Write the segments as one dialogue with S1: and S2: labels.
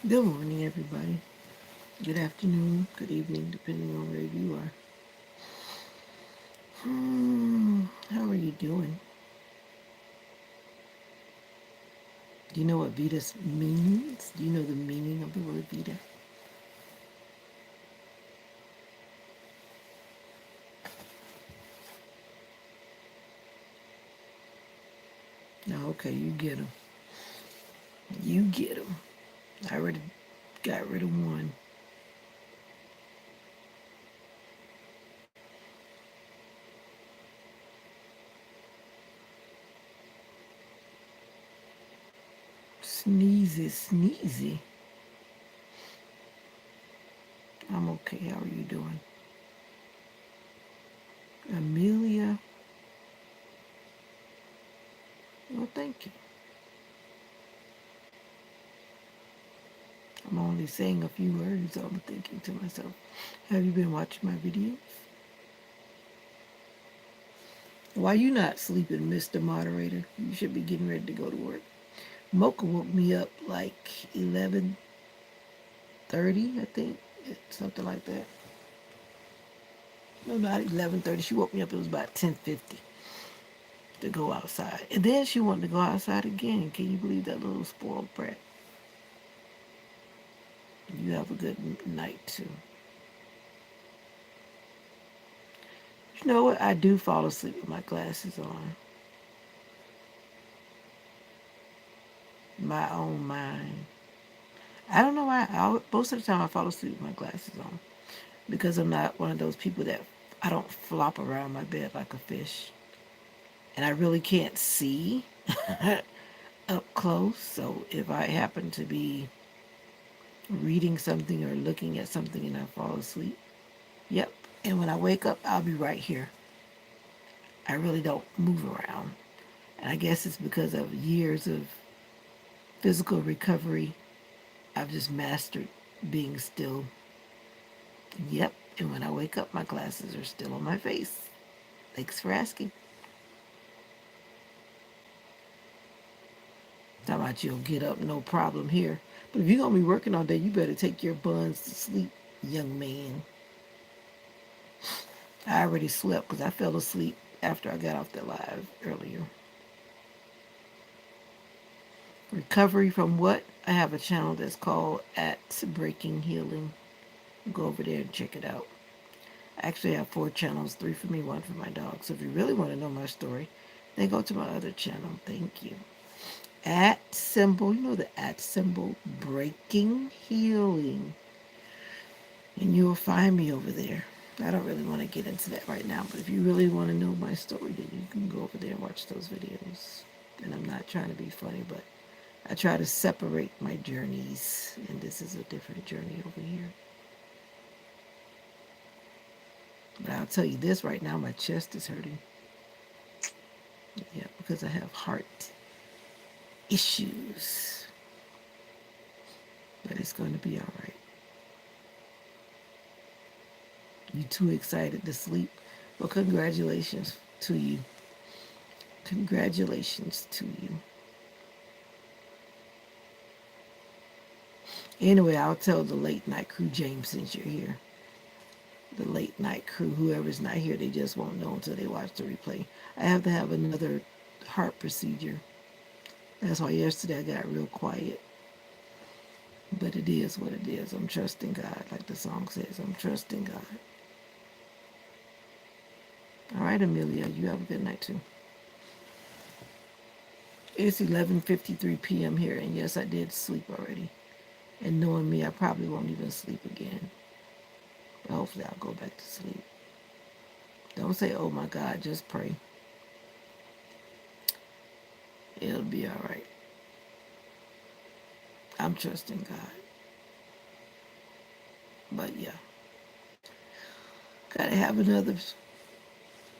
S1: Good morning, everybody. Good afternoon, good evening, depending on where you are. How are you doing? Do you know what Veda means? Do you know the meaning of the word Veda? No, okay, you get them. You get them. I already got rid of one. Sneezy, sneezy. I'm okay. How are you doing? Amelia. Well, thank you. I'm only saying a few words. So I'm thinking to myself, have you been watching my videos? Why you not sleeping, Mr. Moderator? You should be getting ready to go to work. Mocha woke me up like 11:30, I think, something like that. No, not 11:30. She woke me up. It was about 10:50 to go outside, and then she wanted to go outside again. Can you believe that little spoiled brat? You have a good night too. You know what? I do fall asleep with my glasses on. My own mind. I don't know why. Most of the time, I fall asleep with my glasses on because I'm not one of those people that I don't flop around my bed like a fish. And I really can't see up close. So if I happen to be reading something or looking at something and I fall asleep, yep. And when I wake up, I'll be right here. I really don't move around. And I guess it's because of years of physical recovery. I've just mastered being still. Yep. And when I wake up, my glasses are still on my face. Thanks for asking. Talking about you'll get up, no problem here. But if you're going to be working all day, you better take your buns to sleep, young man. I already slept because I fell asleep after I got off the live earlier. Recovery from what? I have a channel that's called At Breaking Healing. Go over there and check it out. I actually have 4 channels, 3 for me, 1 for my dog. So if you really want to know my story, then go to my other channel. Thank you. At symbol, you know the at symbol, Breaking Healing. And you'll find me over there. I don't really want to get into that right now, but if you really want to know my story, then you can go over there and watch those videos. And I'm not trying to be funny, but I try to separate my journeys, and this is a different journey over here. But I'll tell you this right now, my chest is hurting. Yeah, because I have heart issues. But it's going to be all right. You too excited to sleep? Well, congratulations to you. Congratulations to you. Anyway, I'll tell the late night crew, James, since you're here. The late night crew, whoever's not here, they just won't know until they watch the replay. I have to have another heart procedure. That's why yesterday I got real quiet. But it is what it is. I'm trusting God, like the song says. I'm trusting God. All right, Amelia, you have a good night too. It's 11:53 p.m. here, and yes, I did sleep already. And knowing me, I probably won't even sleep again. But hopefully I'll go back to sleep. Don't say, oh my God, just pray. It'll be all right. I'm trusting God. But yeah, gotta have another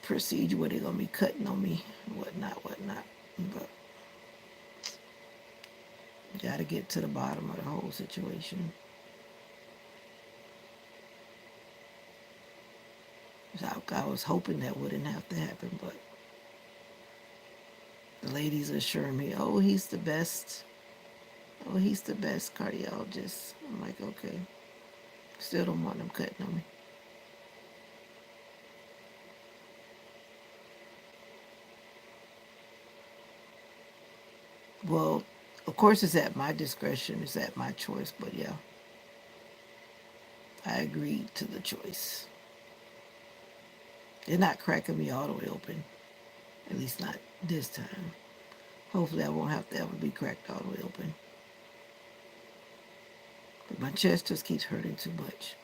S1: procedure where they're gonna be cutting on me, whatnot, whatnot. But gotta get to the bottom of the whole situation. So I was hoping that wouldn't have to happen, but the ladies assure me, oh, he's the best. Well, he's the best cardiologist. I'm like, okay. Still don't want him cutting on me. Well, of course, it's at my discretion. It's at my choice. But yeah, I agreed to the choice. They're not cracking me all the way open. At least not this time. Hopefully, I won't have to ever be cracked all the way open. But my chest just keeps hurting too much,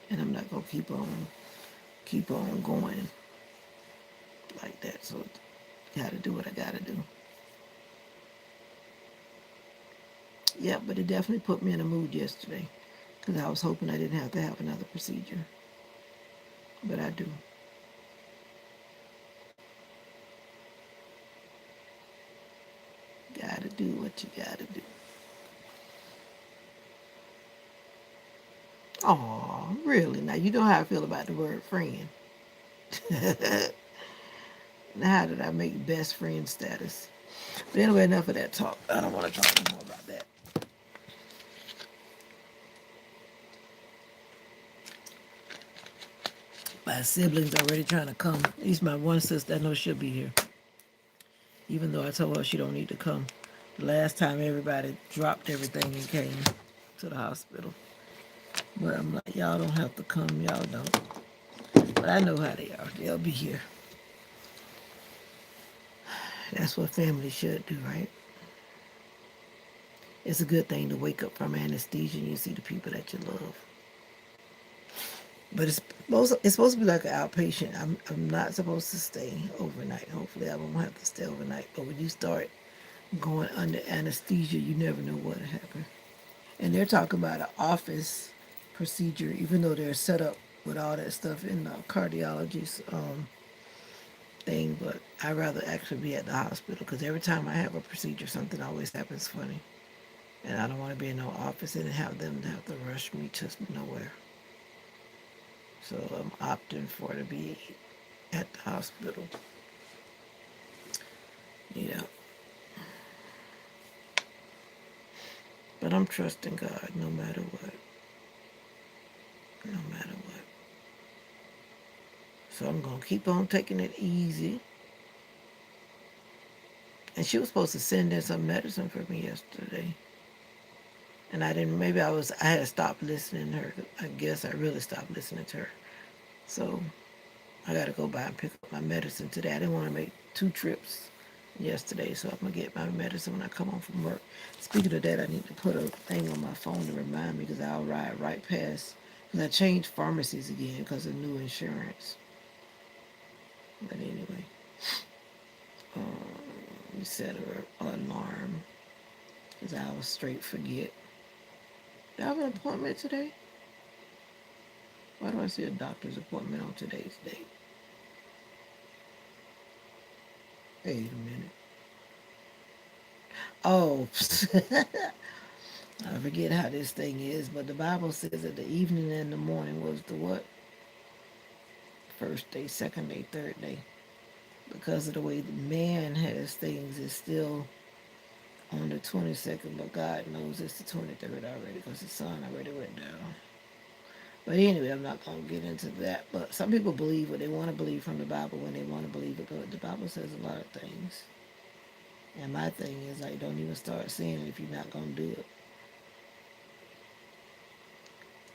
S1: and I'm not gonna keep on going like that. So, gotta do what I gotta do. Yeah, but it definitely put me in a mood yesterday because I was hoping I didn't have to have another procedure, but I do. Gotta do what you gotta do. Oh, really? Now you know how I feel about the word friend. Now, how did I make best friend status? But anyway, enough of that talk. I don't want to talk anymore about that. My siblings already trying to come. At least my one sister, I know she'll be here. Even though I told her she don't need to come. The last time everybody dropped everything and came to the hospital. But I'm like, y'all don't have to come. Y'all don't. But I know how they are. They'll be here. That's what family should do, right? It's a good thing to wake up from anesthesia and you see the people that you love. But it's supposed to be like an outpatient. I'm not supposed to stay overnight. Hopefully, I won't have to stay overnight. But when you start going under anesthesia, you never know what'll happen. And they're talking about an office procedure, even though they're set up with all that stuff in the cardiologist thing. But I'd rather actually be at the hospital because every time I have a procedure, something always happens funny. And I don't want to be in no office and have them have to rush me to nowhere. So I'm opting for to be at the hospital. Yeah. But I'm trusting God no matter what. No matter what. So I'm going to keep on taking it easy. And she was supposed to send in some medicine for me yesterday. And I didn't, I had stopped listening to her. I guess I really stopped listening to her. So I got to go by and pick up my medicine today. I didn't want to make 2 trips yesterday, so I'm going to get my medicine when I come home from work. Speaking of that, I need to put a thing on my phone to remind me because I'll ride right past. Because I changed pharmacies again because of new insurance. But anyway, we set an alarm because I will straight forget. Do I have an appointment today? Why do I see a doctor's appointment on today's date? Wait a minute. Oh, I forget how this thing is, but the Bible says that the evening and the morning was the what? First day, second day, third day. Because of the way the man has things, it's still on the 22nd, but God knows it's the 23rd already because the sun already went down. But anyway, I'm not going to get into that. But some people believe what they want to believe from the Bible when they want to believe it. But the Bible says a lot of things. And my thing is, like, don't even start saying it if you're not going to do it.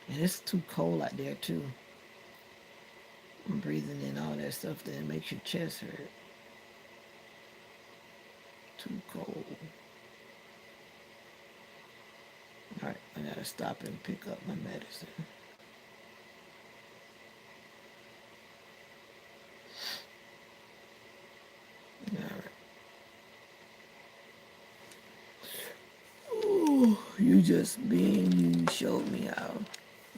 S1: And it's too cold out there, too. I'm breathing in all that stuff that makes your chest hurt. Too cold. All right, I got to stop and pick up my medicine. All right. Ooh, you just being you showed me how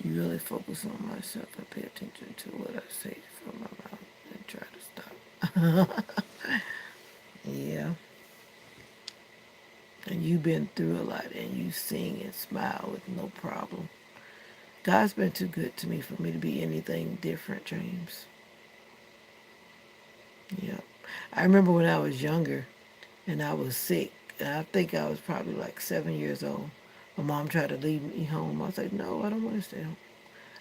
S1: you really focus on myself and pay attention to what I say from my mouth and try to stop. Yeah. And you've been through a lot and you sing and smile with no problem. God's been too good to me for me to be anything different, James. Yeah. I remember when I was younger and I was sick. And I think I was probably like 7 years old. My mom tried to leave me home. I was like, no, I don't want to stay home.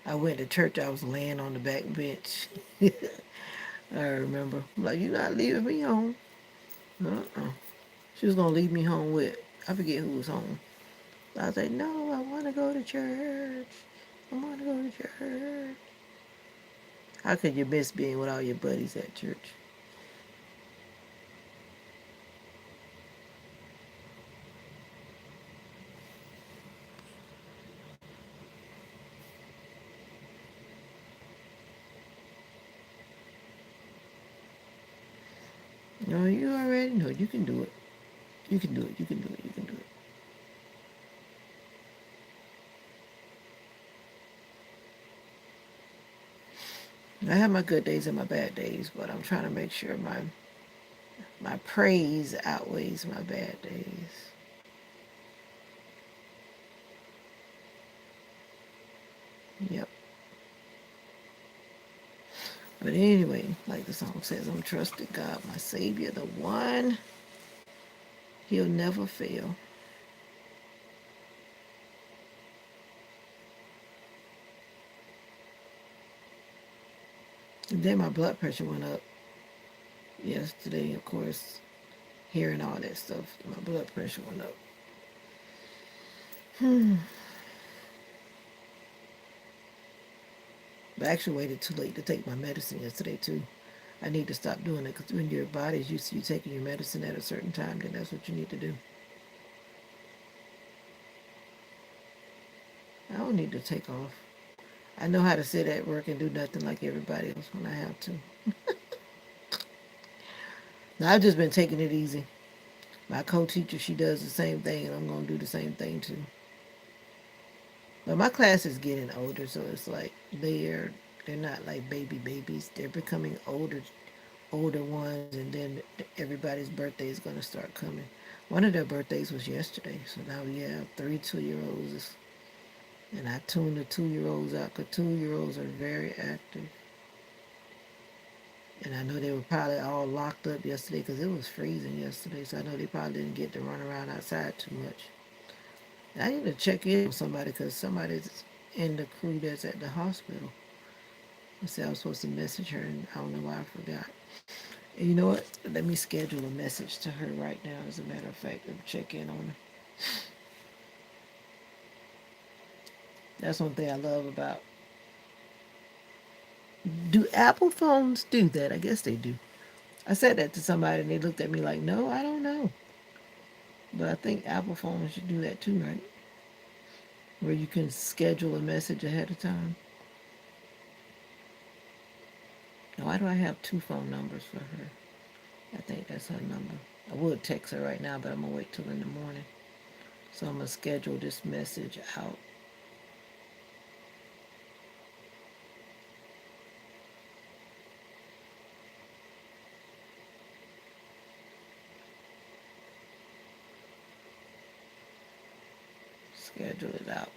S1: I went to church. I was laying on the back bench. I remember. I'm like, you're not leaving me home. Uh-uh. She was going to leave me home with, I forget who was home. I was like, no, I want to go to church. I want to go to church. How could you miss being with all your buddies at church? No, you already know. You can do it. You can do it. You can do it. You can do it. I have my good days and my bad days, but I'm trying to make sure my praise outweighs my bad days. Yep. But anyway, like the song says, I'm trusting God, my Savior, the one. He'll never fail. And then my blood pressure went up yesterday, of course, hearing all that stuff. My blood pressure went up. I actually waited too late to take my medicine yesterday, too. I need to stop doing it because when your body's used to you taking your medicine at a certain time, then that's what you need to do. I don't need to take off. I know how to sit at work and do nothing like everybody else when I have to. Now, I've just been taking it easy. My co-teacher, she does the same thing, and I'm going to do the same thing too. But my class is getting older, so it's like they're not like babies. They're becoming older ones, and then everybody's birthday is going to start coming. One of their birthdays was yesterday, so now we have 3 2-year-olds, and I tune the 2-year-olds out because 2-year-olds are very active. And I know they were probably all locked up yesterday because it was freezing yesterday, so I know they probably didn't get to run around outside too much. And I need to check in on somebody because somebody's in the crew that's at the hospital. I said I was supposed to message her, and I don't know why I forgot. And you know what? Let me schedule a message to her right now, as a matter of fact, and check in on her. That's one thing I love about. Do Apple phones do that? I guess they do. I said that to somebody, and they looked at me like, no, I don't know. But I think Apple phones should do that too, right? Where you can schedule a message ahead of time. Why do I have two phone numbers for her? I think that's her number. I would text her right now, but I'm going to wait till in the morning. So I'm going to schedule this message out. Schedule it out.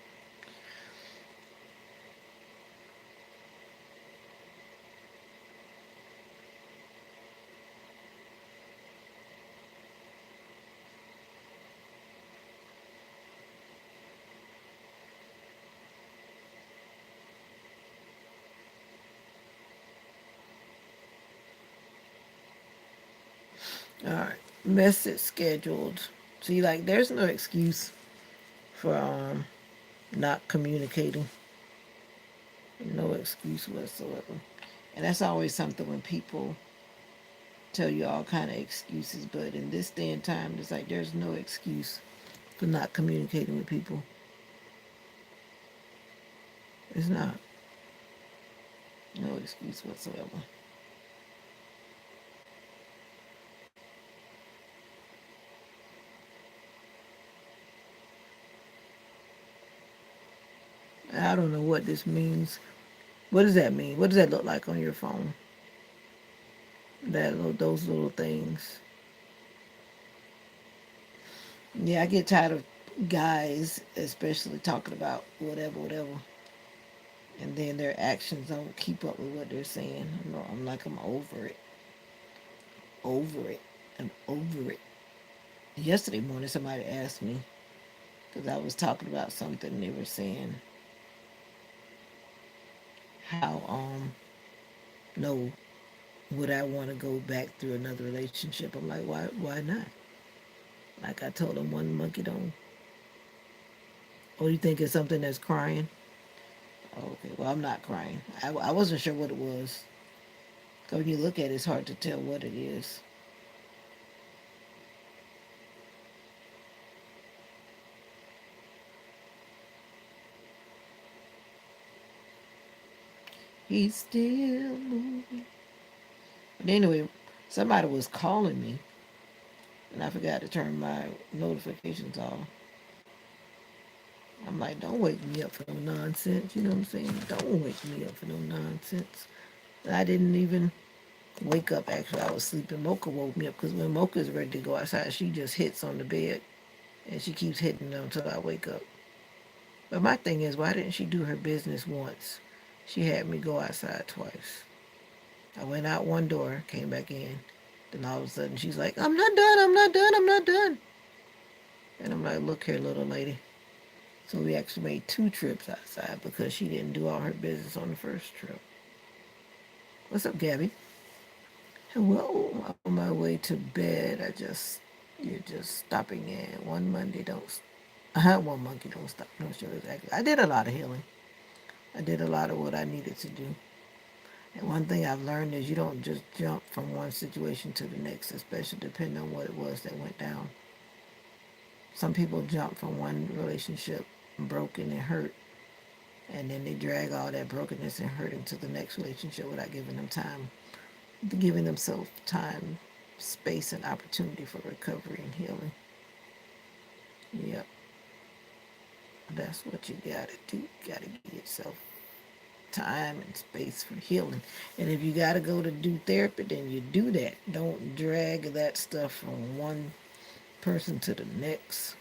S1: All right. Message scheduled. See, like, there's no excuse for not communicating. No excuse whatsoever. And that's always something when people tell you all kind of excuses, but in this day and time, it's like there's no excuse for not communicating with people. It's not. No excuse whatsoever. I don't know what this means. What does that mean? What does that look like on your phone? Those little things. Yeah, I get tired of guys, especially talking about whatever, and then their actions don't keep up with what they're saying. I'm like, I'm over it, over it, I'm over it. Yesterday morning, somebody asked me because I was talking about something. They were saying how no, would I want to go back through another relationship? I'm like, why not? Like I told them, one monkey don't. Oh, you think it's something that's crying? Okay, well, I'm not crying. I wasn't sure what it was. 'Cause when you look at it, it's hard to tell what it is. He's still moving. But anyway, somebody was calling me, and I forgot to turn my notifications off. I'm like, don't wake me up for no nonsense. You know what I'm saying? Don't wake me up for no nonsense. I didn't even wake up. Actually, I was sleeping. Mocha woke me up because when Mocha's ready to go outside, she just hits on the bed and she keeps hitting them until I wake up. But my thing is, why didn't she do her business once? She had me go outside twice. I went out one door, came back in. Then all of a sudden she's like, I'm not done, I'm not done, I'm not done. And I'm like, look here, little lady. So we actually made two trips outside because she didn't do all her business on the first trip. What's up, Gabby? Hello, I'm on my way to bed. You're just stopping in. One Monday don't, one monkey don't stop. No, sure, exactly. I did a lot of healing. I did a lot of what I needed to do. And one thing I've learned is you don't just jump from one situation to the next, especially depending on what it was that went down. Some people jump from one relationship broken and hurt, and then they drag all that brokenness and hurt into the next relationship without giving them time, giving themselves time, space, and opportunity for recovery and healing. Yep, that's what you gotta do. You gotta give yourself time and space for healing. And if you gotta go to do therapy, then you do that. Don't drag that stuff from one person to the next.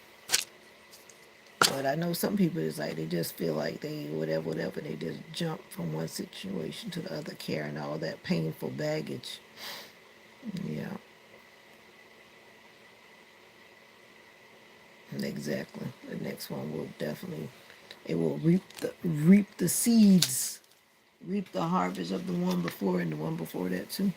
S1: But I know some people it's like they just feel like they whatever, they just jump from one situation to the other carrying all that painful baggage. Yeah, exactly. The next one will definitely it will reap the seeds, reap the harvest of the one before and the one before that too.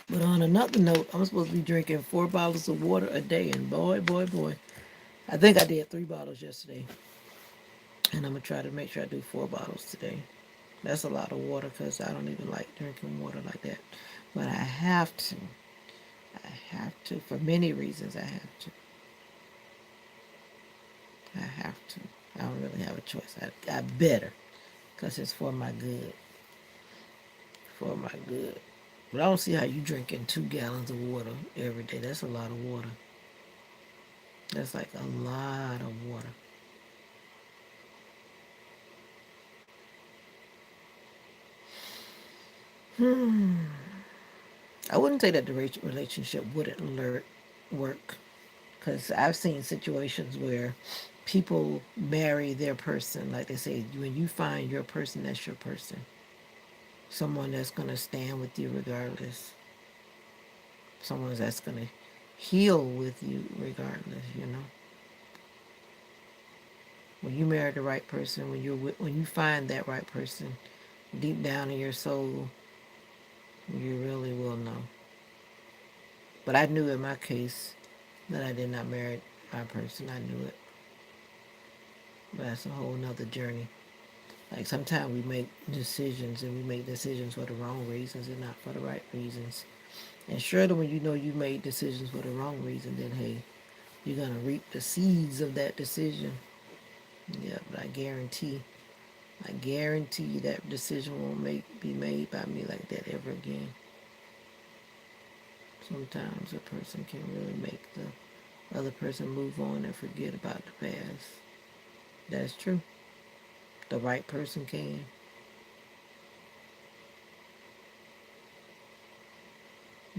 S1: But on another note, I'm supposed to be drinking 4 bottles of water a day, and boy, I think I did 3 bottles yesterday, and I'm gonna try to make sure I do 4 bottles today. That's a lot of water because I don't even like drinking water like that. But I have to. I have to. For many reasons, I have to. I have to. I don't really have a choice. I better because it's for my good. For my good. But I don't see how you drinking 2 gallons of water every day. That's a lot of water. That's like a lot of water. I wouldn't say that the relationship wouldn't work because I've seen situations where people marry their person. Like they say, when you find your person, that's your person. Someone that's going to stand with you regardless. Someone that's going to heal with you regardless, you know. When you marry the right person, when you find that right person, deep down in your soul, you really will know. But I knew in my case that I did not marry my person. I knew it. But that's a whole nother journey. Like sometimes we make decisions and we make decisions for the wrong reasons and not for the right reasons. And surely when you know you made decisions for the wrong reason, then hey, you're gonna reap the seeds of that decision. Yeah, but I guarantee you that decision won't be made by me like that ever again. Sometimes a person can really make the other person move on and forget about the past. That's true. The right person can.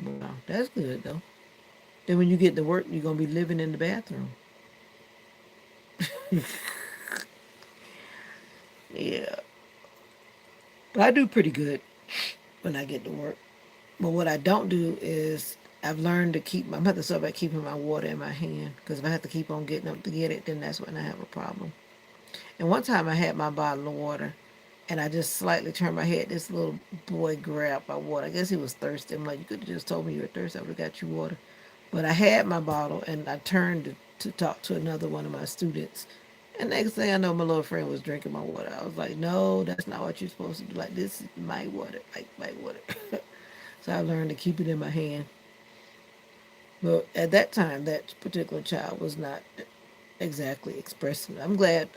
S1: Wow, that's good though. Then when you get to work, you're gonna be living in the bathroom. Yeah, but I do pretty good when I get to work. But what I don't do is I've learned to keep. I'm gonna have to start by keeping my water in my hand because if I have to keep on getting up to get it, then that's when I have a problem. And one time I had my bottle of water, and I just slightly turned my head. This little boy grabbed my water. I guess he was thirsty. I'm like, you could have just told me you were thirsty. I would have got you water. But I had my bottle, and I turned to talk to another one of my students. And next thing I know, my little friend was drinking my water. I was like, no, that's not what you're supposed to do. Like, this is my water, like my water. So I learned to keep it in my hand. But at that time, that particular child was not exactly expressing. I'm glad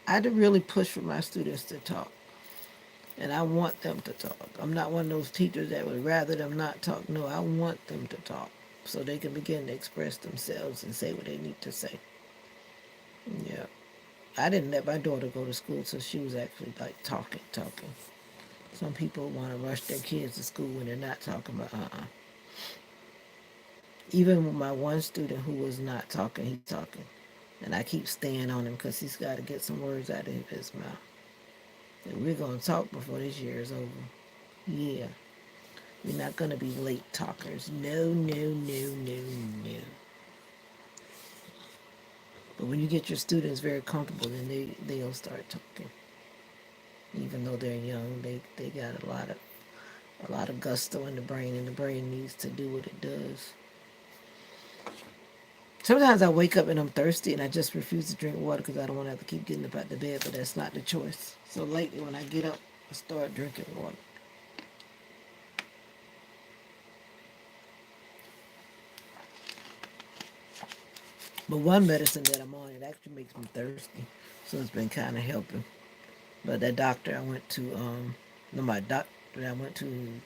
S1: I did really push for my students to talk, and I want them to talk. I'm not one of those teachers that would rather them not talk. No, I want them to talk so they can begin to express themselves and say what they need to say. Yeah, I didn't let my daughter go to school till she was actually like talking. Some people want to rush their kids to school when they're not talking, but even with my one student who was not talking, he's talking. And I keep staying on him because he's got to get some words out of his mouth. And we're going to talk before this year is over. Yeah. We're not going to be late talkers. No, no, no, no, no. But when you get your students very comfortable, then they'll start talking. Even though they're young, they got a lot of gusto in the brain, and the brain needs to do what it does. Sometimes I wake up and I'm thirsty and I just refuse to drink water because I don't want to have to keep getting up out the bed, but that's not the choice. So lately when I get up, I start drinking water. But one medicine that I'm on, it actually makes me thirsty. So it's been kind of helping. But that doctor I went to, no, my doctor that I went to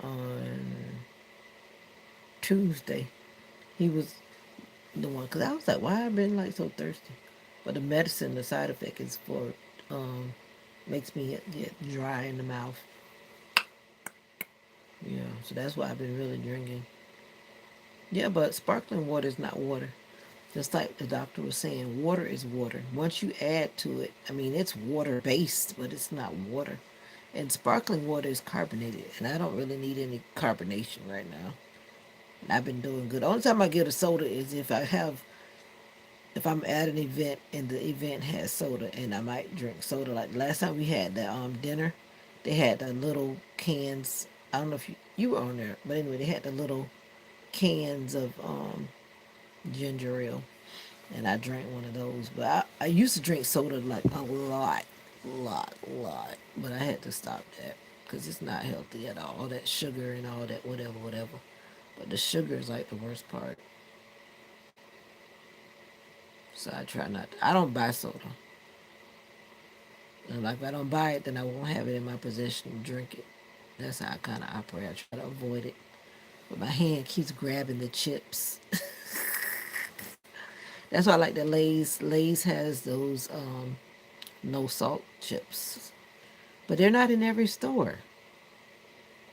S1: on Tuesday, he was the one, because I was like, why I've been like so thirsty? But the medicine, the side effect is for, makes me get dry in the mouth. Yeah, so that's why I've been really drinking. Yeah, but sparkling water is not water. Just like the doctor was saying, water is water. Once you add to it, I mean, it's water based, but it's not water. And sparkling water is carbonated, and I don't really need any carbonation right now. I've been doing good. The only time I get a soda is if I'm at an event and the event has soda, and I might drink soda. Like last time we had the dinner, they had the little cans. I don't know if you were on there, but anyway, they had the little cans of ginger ale, and I drank one of those. But I used to drink soda like a lot, but I had to stop that because it's not healthy at all. All that sugar and all that whatever. But the sugar is like the worst part. So I try not. I don't buy soda. And like if I don't buy it, then I won't have it in my possession and drink it. That's how I kind of operate. I try to avoid it. But my hand keeps grabbing the chips. That's why I like the Lay's. Lay's has those no salt chips. But they're not in every store.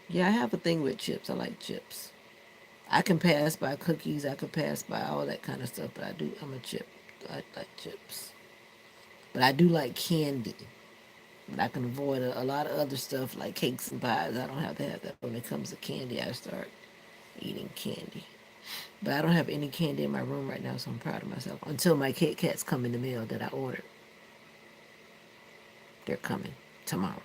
S1: Yeah, I have a thing with chips. I like chips. I can pass by cookies. I can pass by all that kind of stuff. But I'm a chip. I like chips. But I do like candy. But I can avoid a lot of other stuff like cakes and pies. I don't have to have that. When it comes to candy, I start eating candy. But I don't have any candy in my room right now, so I'm proud of myself. Until my Kit Kats come in the mail that I ordered. They're coming tomorrow.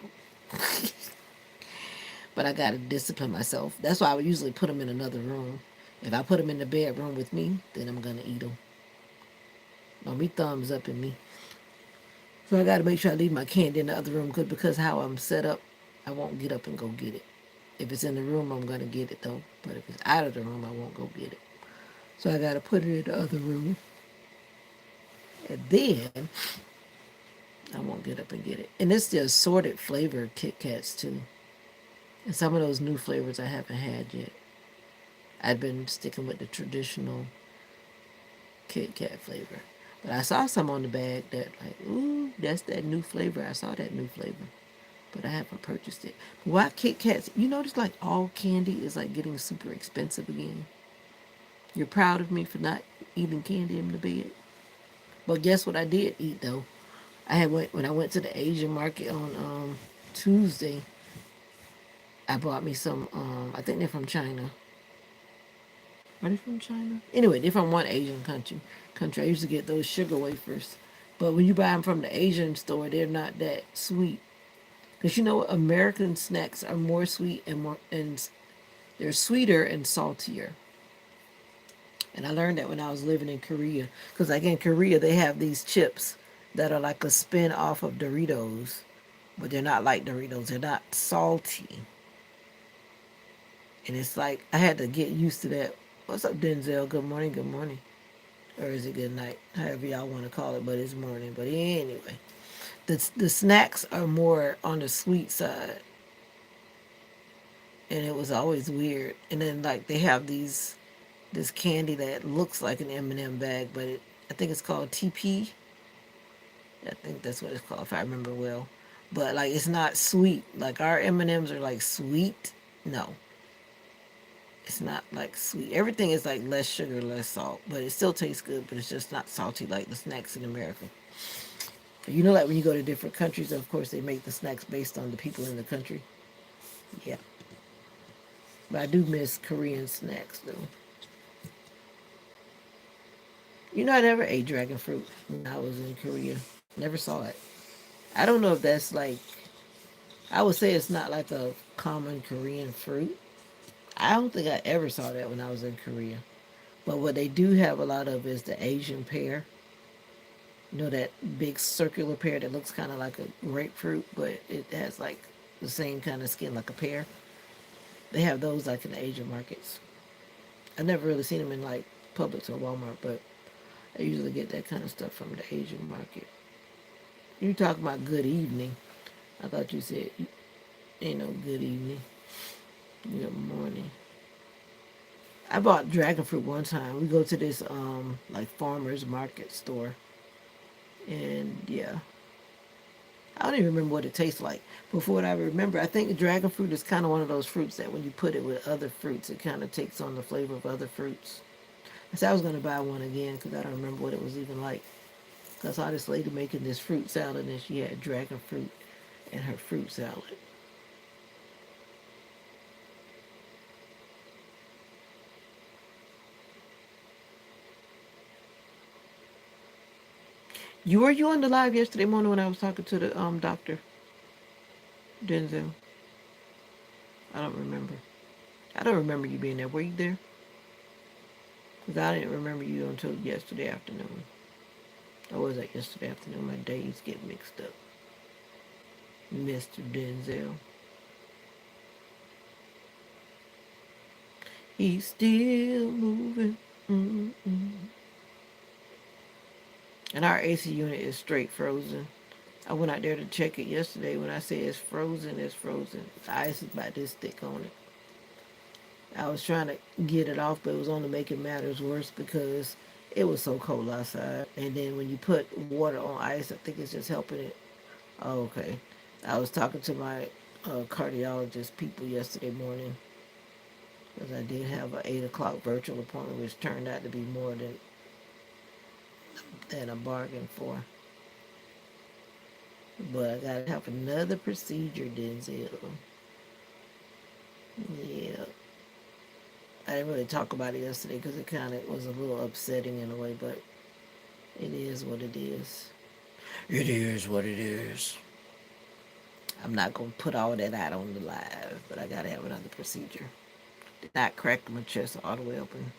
S1: But I gotta discipline myself. That's why I would usually put them in another room. If I put them in the bedroom with me, then I'm gonna eat them. Don't be thumbs up at me. So I gotta make sure I leave my candy in the other room because how I'm set up, I won't get up and go get it. If it's in the room, I'm gonna get it though. But if it's out of the room, I won't go get it. So I gotta put it in the other room. And then I won't get up and get it. And it's the assorted flavored Kit Kats too. And some of those new flavors I haven't had yet. I've been sticking with the traditional Kit Kat flavor. But I saw some on the bag that like, ooh, that's that new flavor. I saw that new flavor. But I haven't purchased it. Why Kit Kats? You notice like all candy is like getting super expensive again. You're proud of me for not eating candy in the bed. But guess what I did eat though? When I went to the Asian market on Tuesday. I bought me some. I think they're from China. Are they from China? Anyway, they're from one Asian country. I used to get those sugar wafers, but when you buy them from the Asian store, they're not that sweet. Cause you know what? American snacks are more sweet and more, and they're sweeter and saltier. And I learned that when I was living in Korea. Cause like in Korea, they have these chips that are like a spin off of Doritos, but they're not like Doritos. They're not salty. And it's like I had to get used to that. What's up, Denzel? Good morning, good morning. Or is it good night? However y'all want to call it, but it's morning. But anyway, the snacks are more on the sweet side, and it was always weird. And then like they have this candy that looks like an M&M bag, but I think it's called TP. I think that's what it's called if I remember well. But like it's not sweet. Like our M&Ms are like sweet. No, it's not like sweet. Everything is like less sugar, less salt, but it still tastes good. But it's just not salty like the snacks in America. You know, like when you go to different countries, of course, they make the snacks based on the people in the country. Yeah. But I do miss Korean snacks, though. You know, I never ate dragon fruit when I was in Korea. Never saw it. I don't know if that's like, I would say it's not like a common Korean fruit. I don't think I ever saw that when I was in Korea. But what they do have a lot of is the Asian pear. You know, that big circular pear that looks kind of like a grapefruit, but it has like the same kind of skin like a pear. They have those like in the Asian markets. I've never really seen them in like Publix or Walmart, but I usually get that kind of stuff from the Asian market. You talk about good evening. I thought you said ain't no good evening. Good morning. I bought dragon fruit one time. We go to this like farmers market store, and yeah, I don't even remember what it tastes like. But for what I remember, I think dragon fruit is kind of one of those fruits that when you put it with other fruits, it kind of takes on the flavor of other fruits. I said I was going to buy one again because I don't remember what it was even like. Because I saw this lady making this fruit salad and she had dragon fruit in her fruit salad. Were you on the live yesterday morning when I was talking to the doctor, Denzel? I don't remember. I don't remember you being there. Were you there? Because I didn't remember you until yesterday afternoon. Or was that yesterday afternoon? My days get mixed up. Mr. Denzel. He's still moving. Mm-mm. And our AC unit is straight frozen. I went out there to check it yesterday. When I say it's frozen, it's frozen. The ice is about this thick on it. I was trying to get it off, but it was only making matters worse because it was so cold outside. And then when you put water on ice, I think it's just helping it. Oh, okay. I was talking to my cardiologist people yesterday morning because I did have an 8 o'clock virtual appointment, which turned out to be more than a bargain for. But I gotta have another procedure, Denzel. Yeah. I didn't really talk about it yesterday because it kind of was a little upsetting in a way, but it is what it is. It is what it is. I'm not gonna put all that out on the live, but I gotta have another procedure. Did not crack my chest all the way open,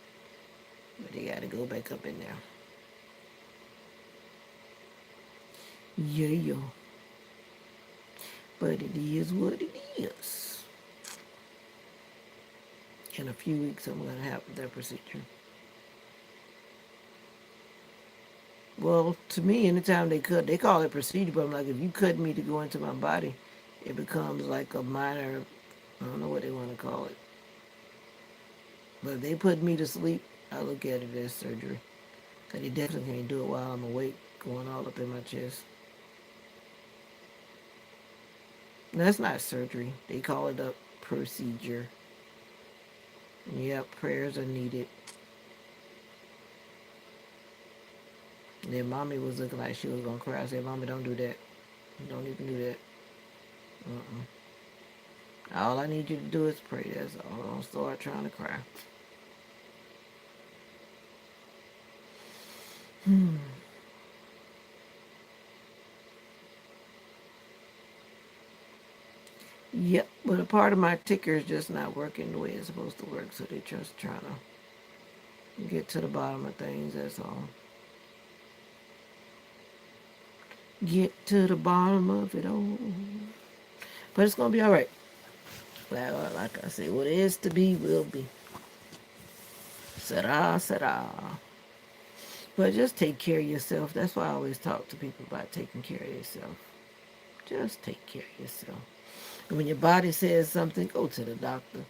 S1: but they gotta go back up in there. Yeah, yeah. But it is what it is. In a few weeks, I'm gonna have that procedure. Well, to me, anytime they cut, they call it procedure, but I'm like, if you cut me to go into my body, it becomes like a minor, I don't know what they want to call it. But if they put me to sleep, I look at it as surgery. Because they definitely can't do it while I'm awake, going all up in my chest. No, that's not surgery. They call it a procedure. Yep, prayers are needed. And then mommy was looking like she was going to cry. I said, Mommy, don't do that. Don't even do that. Uh-uh. All I need you to do is pray. That's all. Don't start trying to cry. Hmm. Yep, but a part of my ticker is just not working the way it's supposed to work, so they're just trying to get to the bottom of things. That's all. Get to the bottom of it all. But it's gonna be all right. Like I said, what is to be will be. Sarah, Sarah. But just take care of yourself. That's why I always talk to people about taking care of yourself. Just take care of yourself. And when your body says something, go to the doctor.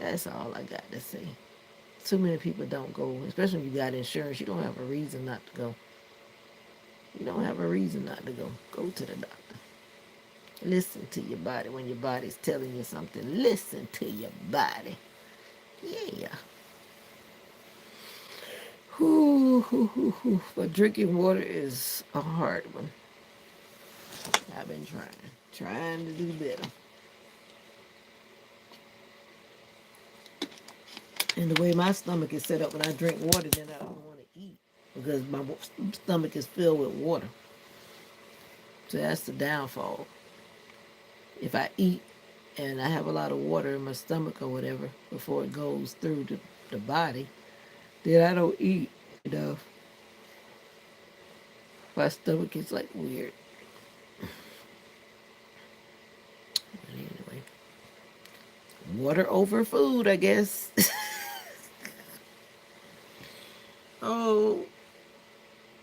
S1: That's all I got to say. Too many people don't go, especially when you got insurance. You don't have a reason not to go. You don't have a reason not to go. Go to the doctor. Listen to your body when your body's telling you something. Listen to your body. Yeah. But drinking water is a hard one. I've been trying to do better. And the way my stomach is set up, when I drink water, then I don't want to eat because my stomach is filled with water. So that's the downfall. If I eat and I have a lot of water in my stomach or whatever before it goes through the body, then I don't eat enough. My stomach is like weird. But anyway, water over food, I guess. Oh,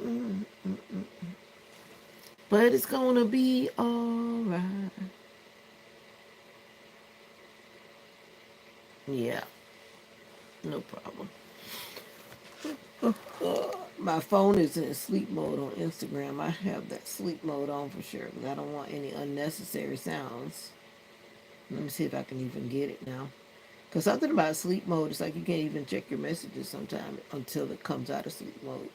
S1: mm, mm, mm. But it's gonna be alright. Yeah, no problem. My phone is in sleep mode on Instagram. I have that sleep mode on for sure because I don't want any unnecessary sounds. Let me see if I can even get it now. Because something about sleep mode is like you can't even check your messages sometime until it comes out of sleep mode.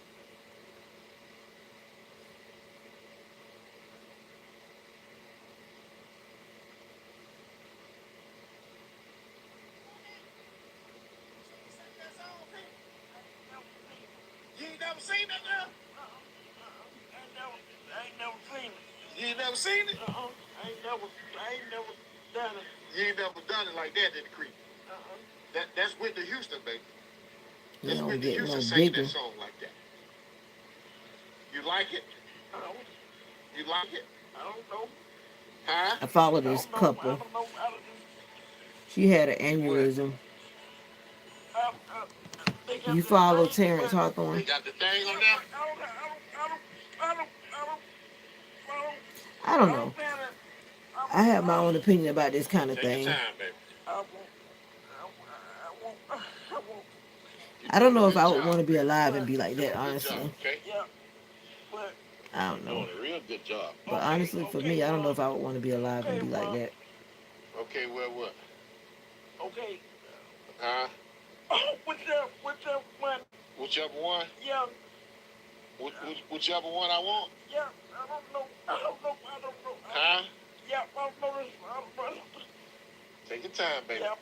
S2: You ain't never seen that now? I ain't never seen it. You ain't never seen it? I ain't never done it. You ain't never done it like that in the creek. That's Whitney Houston, baby.
S1: You
S2: That's
S1: don't
S2: Whitney
S1: get
S2: Houston
S1: no
S2: singing that
S1: bigger.
S2: song like that. You like it? Uh, you like it? I don't know. Huh?
S1: I follow
S2: I
S1: this
S2: don't know. I
S1: couple.
S2: don't know. I don't,
S1: She had an
S2: what?
S1: aneurysm.
S2: Uh, uh, they got
S1: You
S2: the
S1: follow
S2: thing.
S1: Terrence
S2: What? They
S1: Hawthorne?
S2: got the thing on there?
S1: I don't
S2: I don't
S1: know.
S2: think it. I
S1: I
S2: won't.
S1: have my own opinion about this kind of
S2: Take your
S1: thing.
S2: time, baby. I won't. I won't. I won't. You're
S1: I don't
S2: doing a
S1: know if
S2: good
S1: I would
S2: job,
S1: want to be
S2: baby.
S1: alive and
S2: But
S1: be
S2: you're
S1: like
S2: doing
S1: that,
S2: a good job,
S1: honestly.
S2: okay? Yeah. But
S1: I don't
S2: you're
S1: know.
S2: doing a real good job.
S1: But
S2: Okay.
S1: honestly, for
S2: Okay.
S1: me, I don't know
S2: Well.
S1: if I would want to be alive and
S2: Okay.
S1: be like
S2: Well.
S1: that.
S2: Okay. Well. What? Okay. Huh? Oh, whichever one. Whichever one? Yeah. Whichever one I want? Yeah. I don't know. I don't know. I don't know. Huh? Yeah. I don't know. I don't know. Take your time, baby. Yeah.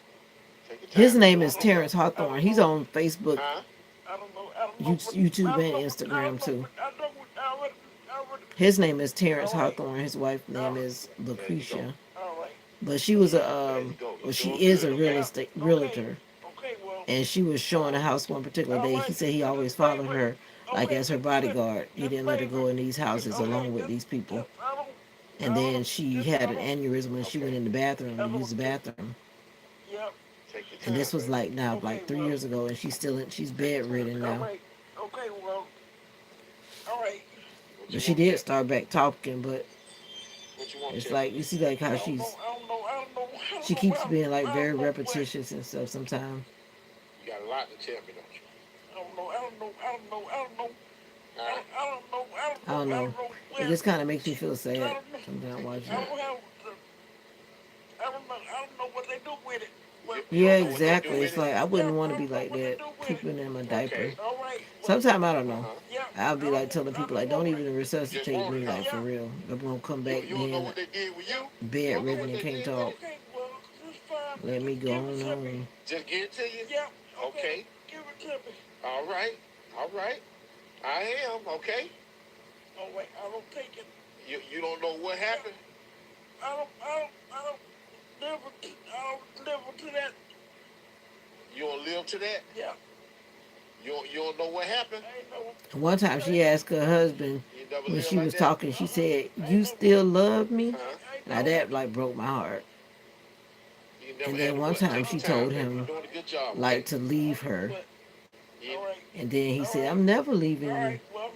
S2: Take your
S1: His
S2: time, baby.
S1: name
S2: I
S1: is
S2: don't know.
S1: Terrence
S2: I
S1: Hawthorne.
S2: don't
S1: He's
S2: know.
S1: on Facebook,
S2: Huh? I don't know. I don't know. What,
S1: YouTube,
S2: I don't
S1: and
S2: know. What, I
S1: Instagram
S2: don't know.
S1: too.
S2: What, I know. What, I already. I already.
S1: His name is Terrence
S2: All right.
S1: Hawthorne. His wife's name
S2: All right.
S1: is
S2: There you go.
S1: Lucretia.
S2: All right.
S1: But she was a
S2: There you go.
S1: well,
S2: You're
S1: she
S2: doing
S1: is
S2: good,
S1: a
S2: okay?
S1: real
S2: Yeah.
S1: estate
S2: Okay.
S1: realtor,
S2: Okay. Well.
S1: and she was showing a house one particular
S2: All
S1: day. He
S2: right.
S1: said he
S2: Just
S1: always
S2: stay
S1: followed
S2: with.
S1: her like
S2: Okay.
S1: as her bodyguard. He
S2: Just
S1: didn't let
S2: stay
S1: her
S2: with.
S1: go in these houses
S2: Okay.
S1: along with these people.
S2: I don't.
S1: And
S2: I
S1: then
S2: don't.
S1: she
S2: Just.
S1: had
S2: I
S1: an
S2: don't.
S1: aneurysm when she
S2: Okay.
S1: went in the bathroom
S2: I
S1: to use
S2: don't.
S1: the
S2: Just.
S1: bathroom.
S2: Yep. Take your
S1: And
S2: time,
S1: this was
S2: baby.
S1: like now
S2: Okay.
S1: like three
S2: Well.
S1: years ago, and she's
S2: Take your time,
S1: bedridden
S2: baby. All
S1: now.
S2: right. Okay. Well. All right. What
S1: But
S2: you
S1: she
S2: want,
S1: did
S2: Chip?
S1: start back talking. But
S2: What you want,
S1: it's
S2: Chip?
S1: like you see like how
S2: I don't know. I don't know. I don't know. I don't
S1: she
S2: know.
S1: keeps being like
S2: I
S1: very
S2: don't know what.
S1: repetitious and stuff sometimes.
S2: You got a lot to tell me, don't you? I don't know. I don't know. I don't know. I don't know. I don't know. I don't
S1: I
S2: know.
S1: don't
S2: I
S1: know.
S2: don't know
S1: It
S2: where.
S1: just kind of makes me feel
S2: I
S1: sad
S2: don't know.
S1: sometimes watching
S2: I
S1: it.
S2: don't have. I don't know. I don't know what they do with it. But
S1: Yeah,
S2: okay,
S1: exactly.
S2: okay.
S1: It's like I
S2: Yeah,
S1: wouldn't want to
S2: I
S1: be
S2: don't know
S1: like
S2: what they
S1: that,
S2: do with it.
S1: pooping in my
S2: Okay.
S1: diaper.
S2: All right. Well,
S1: Sometimes I don't know.
S2: yeah.
S1: I'll be
S2: I
S1: like
S2: don't.
S1: telling
S2: I
S1: people
S2: don't
S1: like,
S2: know.
S1: don't even
S2: You just
S1: resuscitate
S2: want
S1: me,
S2: it, huh?
S1: like for
S2: Yeah.
S1: real. I'm gonna come back
S2: You don't know
S1: being
S2: what they did with you? You don't know
S1: bedridden
S2: what
S1: and
S2: they
S1: can't
S2: did with
S1: talk.
S2: it? Okay. Well,
S1: let me go
S2: Give it
S1: on
S2: to me.
S1: on.
S2: Just give it to you? Yeah. Okay. Give it to me. All right. All right. I am. Okay. Oh wait, I don't take it. You don't know what happened? I don't live to that. You don't live to that? Yeah. You don't know what happened? I ain't know.
S1: One time she asked her husband
S2: You never
S1: when
S2: live
S1: she
S2: like
S1: was
S2: that?
S1: talking, she said, "You still love me?" Now
S2: Huh?
S1: that like broke my heart.
S2: You never
S1: And
S2: had
S1: then
S2: to
S1: one
S2: what?
S1: time
S2: Take
S1: she
S2: your time,
S1: told
S2: baby. You're
S1: him
S2: doing a good job,
S1: like
S2: okay?
S1: to leave her.
S2: Yeah. All right.
S1: And then he
S2: All
S1: said,
S2: right.
S1: "I'm never leaving
S2: All
S1: you."
S2: right. Well.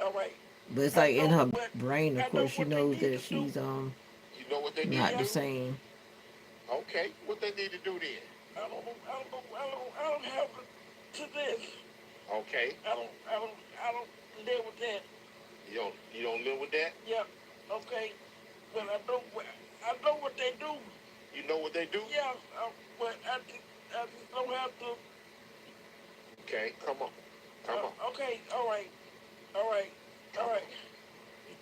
S2: All right.
S1: But it's
S2: I
S1: like in
S2: know
S1: her
S2: what.
S1: brain, of
S2: I know
S1: course, she
S2: what they
S1: knows
S2: need
S1: that
S2: to do.
S1: she's
S2: You know what they need
S1: not
S2: to
S1: the
S2: do?
S1: same.
S2: Okay. What they need to do then? I don't know. I don't have to this. Okay. I don't live with that. You don't live with that? Yeah. Okay. But I know what they do. You know what they do? Yeah. But I just don't have to. Okay. Come on. Come on. Okay. All right. All right. All right.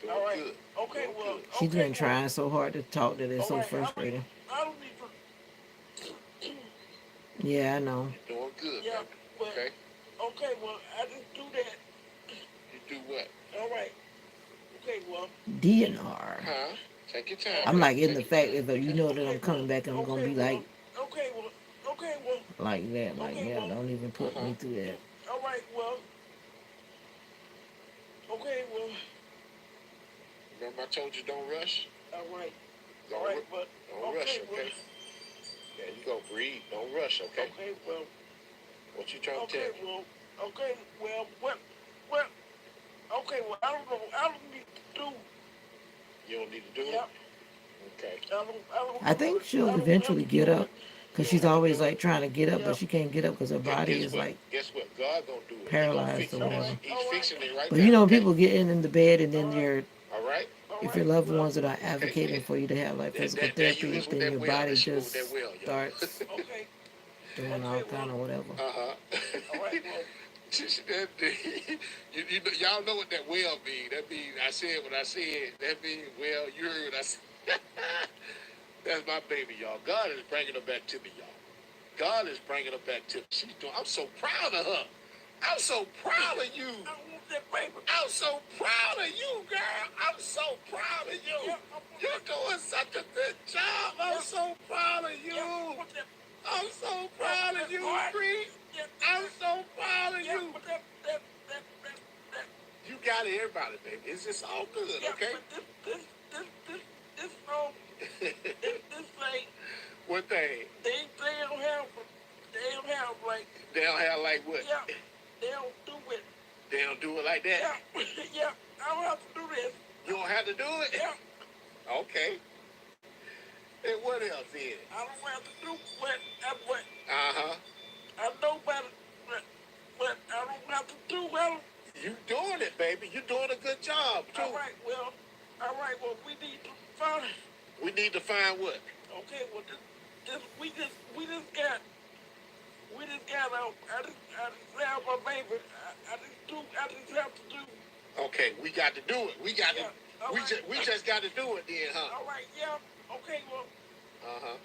S2: You're doing good. Okay. Doing well. Good.
S1: She's
S2: Okay.
S1: been
S2: Well.
S1: trying so hard to talk that it's
S2: All
S1: so
S2: right.
S1: frustrating.
S2: I don't need to.
S1: Yeah, I know.
S2: You're doing good. Yeah. Baby. But, okay. Okay. Well, I just do that. You do what? All right. Okay. Well.
S1: DNR.
S2: Huh? Take your time.
S1: I'm
S2: Baby.
S1: like in
S2: Take
S1: the
S2: your
S1: fact
S2: time.
S1: if you
S2: Okay.
S1: know that I'm
S2: Okay. Well.
S1: coming back and I'm gonna
S2: Okay.
S1: be
S2: Well.
S1: like
S2: Okay. Well. Okay. Well.
S1: like that. Like,
S2: Okay.
S1: yeah,
S2: Well.
S1: don't even put me through that.
S2: All right. Well. Okay. Well. Remember I told you don't rush? All right. All right, but don't rush, okay? There you go, breathe. Don't rush, okay? Okay, well. What you trying to tell me? Well, okay, well, what, okay, well, I don't need to do. You don't need to do it? Okay.
S1: I think she'll
S2: I don't have
S1: eventually
S2: to
S1: get
S2: do
S1: up
S2: it. You
S1: because
S2: don't
S1: she's
S2: have to
S1: always
S2: do it?
S1: like trying to get up, but
S2: Yep.
S1: she can't get up because her body
S2: Guess
S1: is
S2: what?
S1: like
S2: Guess what? God gonna do it. He gonna
S1: paralyzed
S2: fix
S1: or
S2: it.
S1: whatever.
S2: He's fixing it right
S1: But
S2: now,
S1: you know, when
S2: okay?
S1: people get in the bed and then
S2: All right.
S1: you're
S2: All right. All
S1: if
S2: right.
S1: your loved
S2: Well,
S1: ones are not advocating for you to have like physical
S2: there you
S1: therapy,
S2: is with
S1: then
S2: that
S1: your
S2: well.
S1: body
S2: There she go with
S1: just
S2: that well, y'all.
S1: starts
S2: Okay.
S1: doing all
S2: Okay.
S1: kind
S2: Well.
S1: of whatever.
S2: Uh-huh. All right. Well. Y'all know what that well mean. That means I said what I said. That means, well, you heard what I said. That's my baby, y'all. God is bringing her back to me, y'all. God is bringing her back to me. She's doing. I'm so proud of her. I'm so proud of you. I want that baby. I'm so proud of you, girl. I'm so proud of you. Yeah, you're doing such a good job. I'm so proud of you. I'm so proud of you, Bree. I'm so proud of you. You got it, everybody, baby. It's just all good, okay? But this thing. What thing? They don't have, like. They don't have like what? Yeah, they don't do it. They don't do it like that? Yeah, yeah. I don't have to do this. You don't have to do it? Yeah. Okay. And what else is? I don't have to do what. Uh-huh. I know about it, but I don't have to do well. You doing it, baby. You're doing a good job, too. All right, well, we need to find. We need to find what? Okay, well, we just got out. I just have my baby. I just have to do. Okay, we got to do it. We got to. We just got to do it then, huh? All right, yeah. Okay, well. Uh-huh.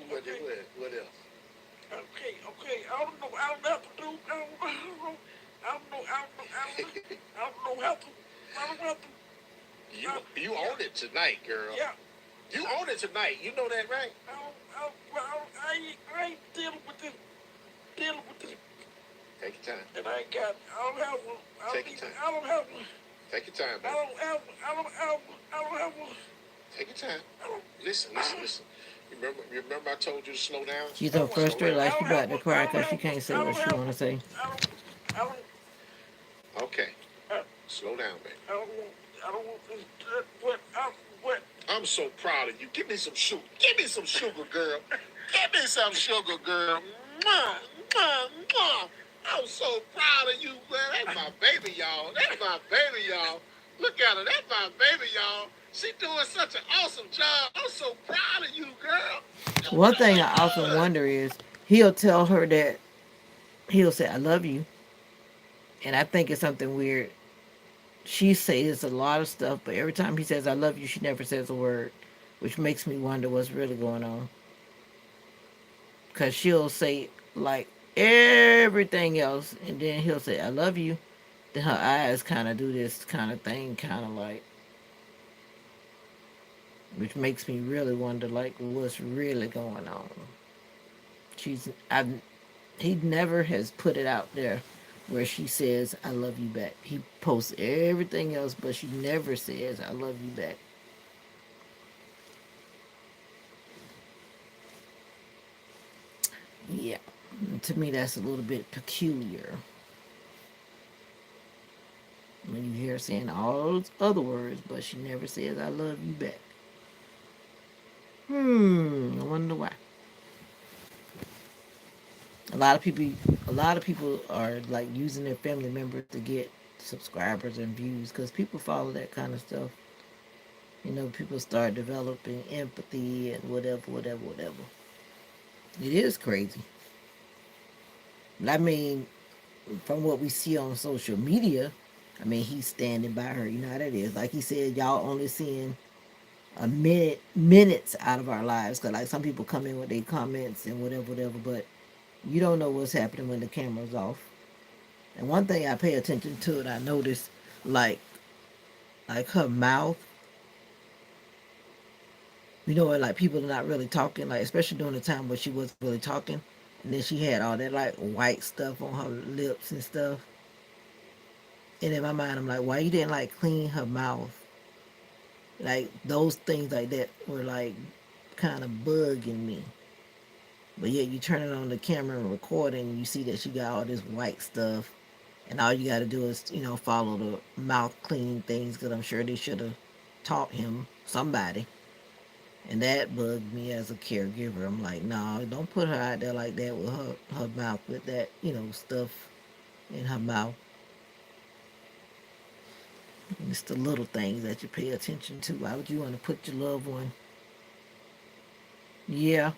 S2: What else? Okay. I don't know. I don't have to do. I don't know. I don't know how to. I don't have to. You own it tonight, girl. Yeah. You own it tonight. You know that, right? I ain't dealing with this. Take your time. And I ain't got. I don't have one. Take your time. I don't have one. Take your time, baby. I don't have one. Take your time. Listen. You remember I told you to slow down?
S1: She's so frustrated, like she about to cry because she
S2: I
S1: can't say what she want to say.
S2: I don't. Okay. Slow down, baby. I don't want this. What? I'm so proud of you. Give me some sugar. Give me some sugar, girl. Give me some sugar, girl. Mwah, mwah, mwah. I'm so proud of you, man. That's my baby, y'all. That's my baby, y'all. Look at her. That's my baby, y'all. She doing such an awesome job. I'm so proud of you, girl. You're
S1: One thing
S2: doing
S1: I often
S2: good.
S1: wonder is he'll tell her that he'll say, "I love you," and I think it's something weird. She says a lot of stuff, but every time he says "I love you," she never says a word, which makes me wonder what's really going on. because she'll say like everything else, and then he'll say I love you. Then her eyes kind of do this kind of thing, kind of like, which makes me really wonder like what's really going on. She's I He never has put it out there where she says I love you back. He posts everything else, but she never says I love you back. Yeah, to me that's a little bit peculiar when you hear her saying all those other words, but she never says I love you back. I wonder why. A lot of people, a lot of people are like using their family members to get subscribers and views because people follow that kind of stuff. People start developing empathy and whatever, whatever, whatever. It is crazy. I mean, from what we see on social media, I mean, he's standing by her. You know how that is. Like he said, y'all only seeing minutes out of our lives. Cause like some people come in with their comments and whatever, whatever. But you don't know what's happening when the camera's off. And one thing I pay attention to, and I noticed, like, like her mouth. Like people are not really talking, like especially during the time where she wasn't really talking, and then she had all that like white stuff on her lips and stuff. And in my mind, I'm like, why you didn't like clean her mouth? Like those things like that were like kind of bugging me. But yet you turn it on the camera and record, and you see that she got all this white stuff, and all you got to do is follow the mouth cleaning things because I'm sure they should have taught him somebody. And that bugged me as a caregiver. I'm like, no, don't put her out there like that with her mouth with that, stuff in her mouth. It's the little things that you pay attention to. Why would you want to put your loved one? Yeah.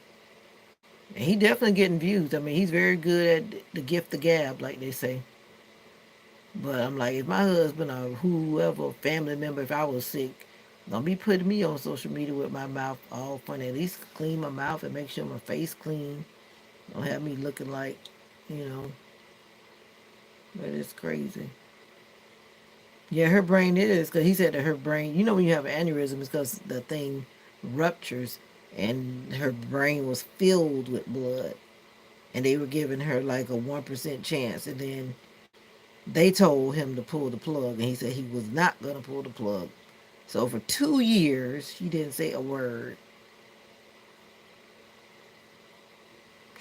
S1: And he definitely getting views. I mean, he's very good at the gift of gab, like they say. But I'm like, if my husband or whoever, family member, if I was sick, don't be putting me on social media with my mouth all funny. At least clean my mouth and make sure my face clean. Don't have me looking like, you know, but it's crazy. Yeah, her brain is because he said that her brain. When you have an aneurysm, it's because the thing ruptures, and her brain was filled with blood, and they were giving her like a 1% chance, and then they told him to pull the plug, and he said he was not gonna pull the plug. So for 2 years, she didn't say a word.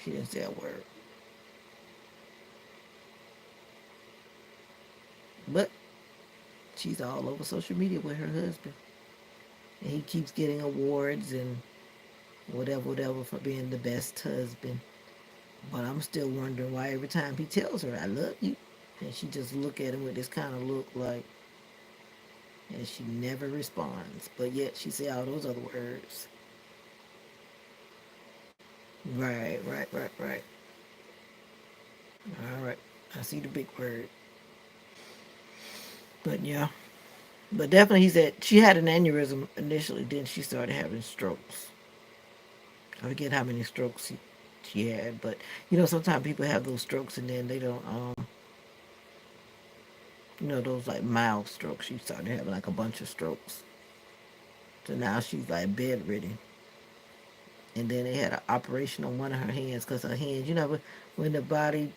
S1: She didn't say a word, but she's all over social media with her husband, and he keeps getting awards and whatever, whatever for being the best husband. But I'm still wondering why every time he tells her, I love you, and she just look at him with this kind of look like, and she never responds. But yet she say all those other words. Right, right, right, right. All right. I see the big word. But yeah. But definitely he said she had an aneurysm initially, then she started having strokes. I forget how many strokes she had, but sometimes people have those strokes and then they don't those like mild strokes. She started having like a bunch of strokes. So now she's like bedridden. And then they had an operation on one of her hands because her hands, when the body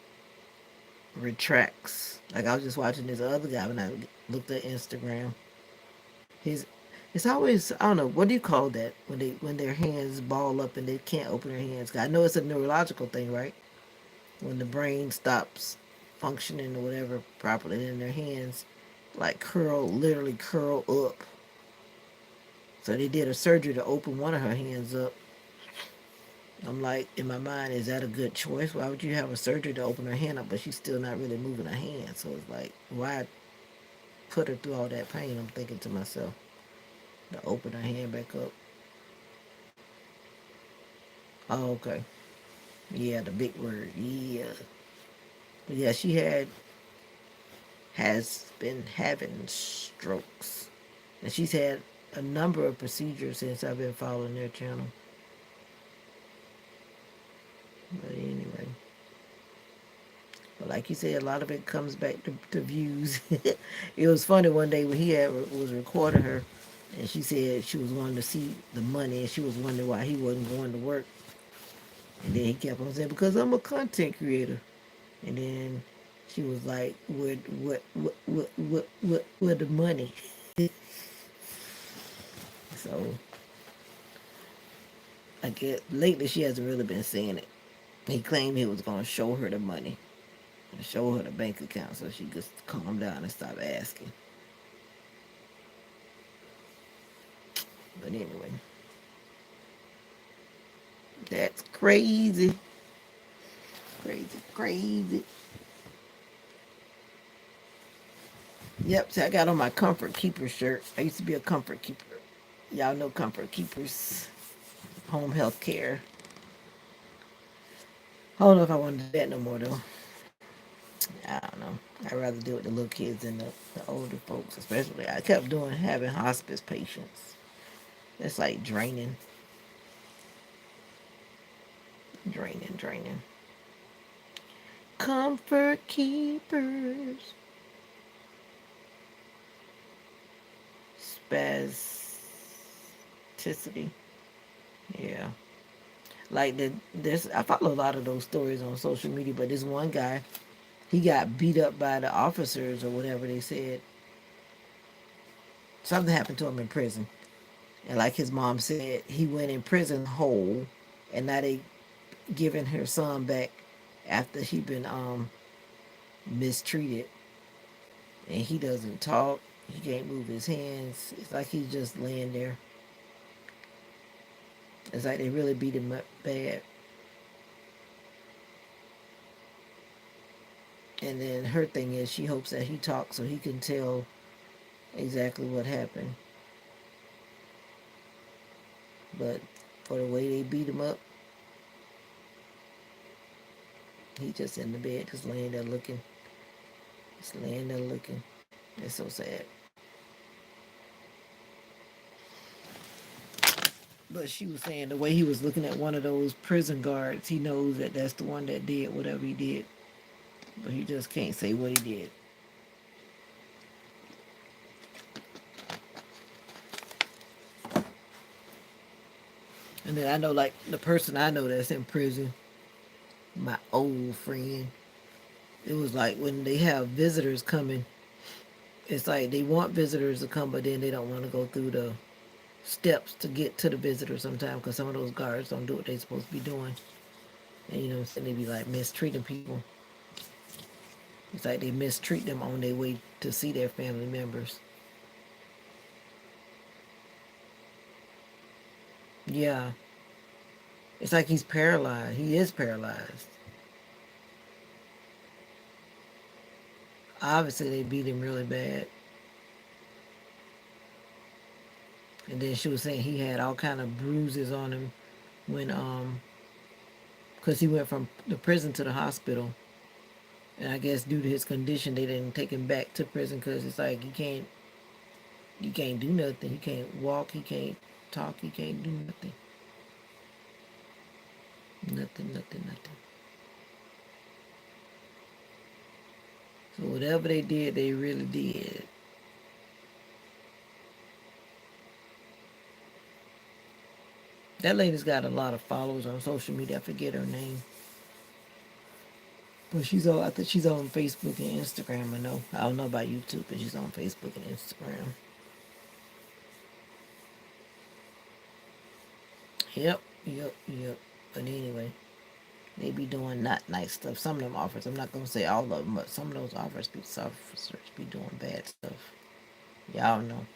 S1: retracts. Like I was just watching this other guy when I looked at Instagram. His It's always, I don't know, what do you call that when their hands ball up and they can't open their hands? I know it's a neurological thing, right? When the brain stops functioning or whatever properly, then their hands like literally curl up. So they did a surgery to open one of her hands up. I'm like, in my mind, is that a good choice? Why would you have a surgery to open her hand up, but she's still not really moving her hand? So it's like, why put her through all that pain? I'm thinking to myself, to open her hand back up. Oh, okay. Yeah, the big word. Yeah. But yeah, she has been having strokes. And she's had a number of procedures since I've been following their channel. But anyway, but like you said, a lot of it comes back to views. It was funny one day when was recording her, and she said she was wanting to see the money, and she was wondering why he wasn't going to work. And then he kept on saying, "Because I'm a content creator." And then she was like, where the money?" So I guess lately she hasn't really been saying it. He claimed he was going to show her the money and show her the bank account so she could calm down and stop asking. But anyway, that's crazy. Crazy, crazy. Yep, see, I got on my Comfort Keeper shirt. I used to be a Comfort Keeper. Y'all know Comfort Keepers, home health care. I don't know if I want to do that no more, though. I don't know. I'd rather deal with the little kids than the older folks, especially. I kept having hospice patients. It's like draining, draining, draining. Comfort Keepers. Spasticity. Yeah. Like there's I follow a lot of those stories on social media, but this one guy, he got beat up by the officers or whatever they said. Something happened to him in prison. And like his mom said, he went in prison whole, and now they giving her son back after he been mistreated, and he doesn't talk. He can't move his hands. It's like he's just laying there. It's like they really beat him up bad. And then her thing is she hopes that he talks so he can tell exactly what happened. But for the way they beat him up, he just in the bed, just laying there looking. Just laying there looking. It's so sad. But she was saying the way he was looking at one of those prison guards, he knows that that's the one that did whatever he did. But he just can't say what he did. And then I know, like, the person I know that's in prison, my old friend, it was like when they have visitors coming, it's like they want visitors to come, but then they don't want to go through the steps to get to the visitor sometimes because some of those guards don't do what they're supposed to be doing. And you know, so they be like mistreating people. It's like they mistreat them on their way to see their family members. Yeah. It's like he's paralyzed. He is paralyzed. Obviously, they beat him really bad. And then she was saying he had all kind of bruises on him when because he went from the prison to the hospital. And I guess due to his condition, they didn't take him back to prison because it's like he can't do nothing. He can't walk. He can't talk. He can't do nothing. Nothing, nothing, nothing. So whatever they did, they really did. That lady's got a lot of followers on social media. I forget her name. But she's on, I think she's on Facebook and Instagram. I don't know about YouTube, but she's on Facebook and Instagram. Yep, yep, yep. But anyway, they be doing not nice stuff. Some of them offers, I'm not gonna say all of them, but some of those officers be doing bad stuff. Y'all know.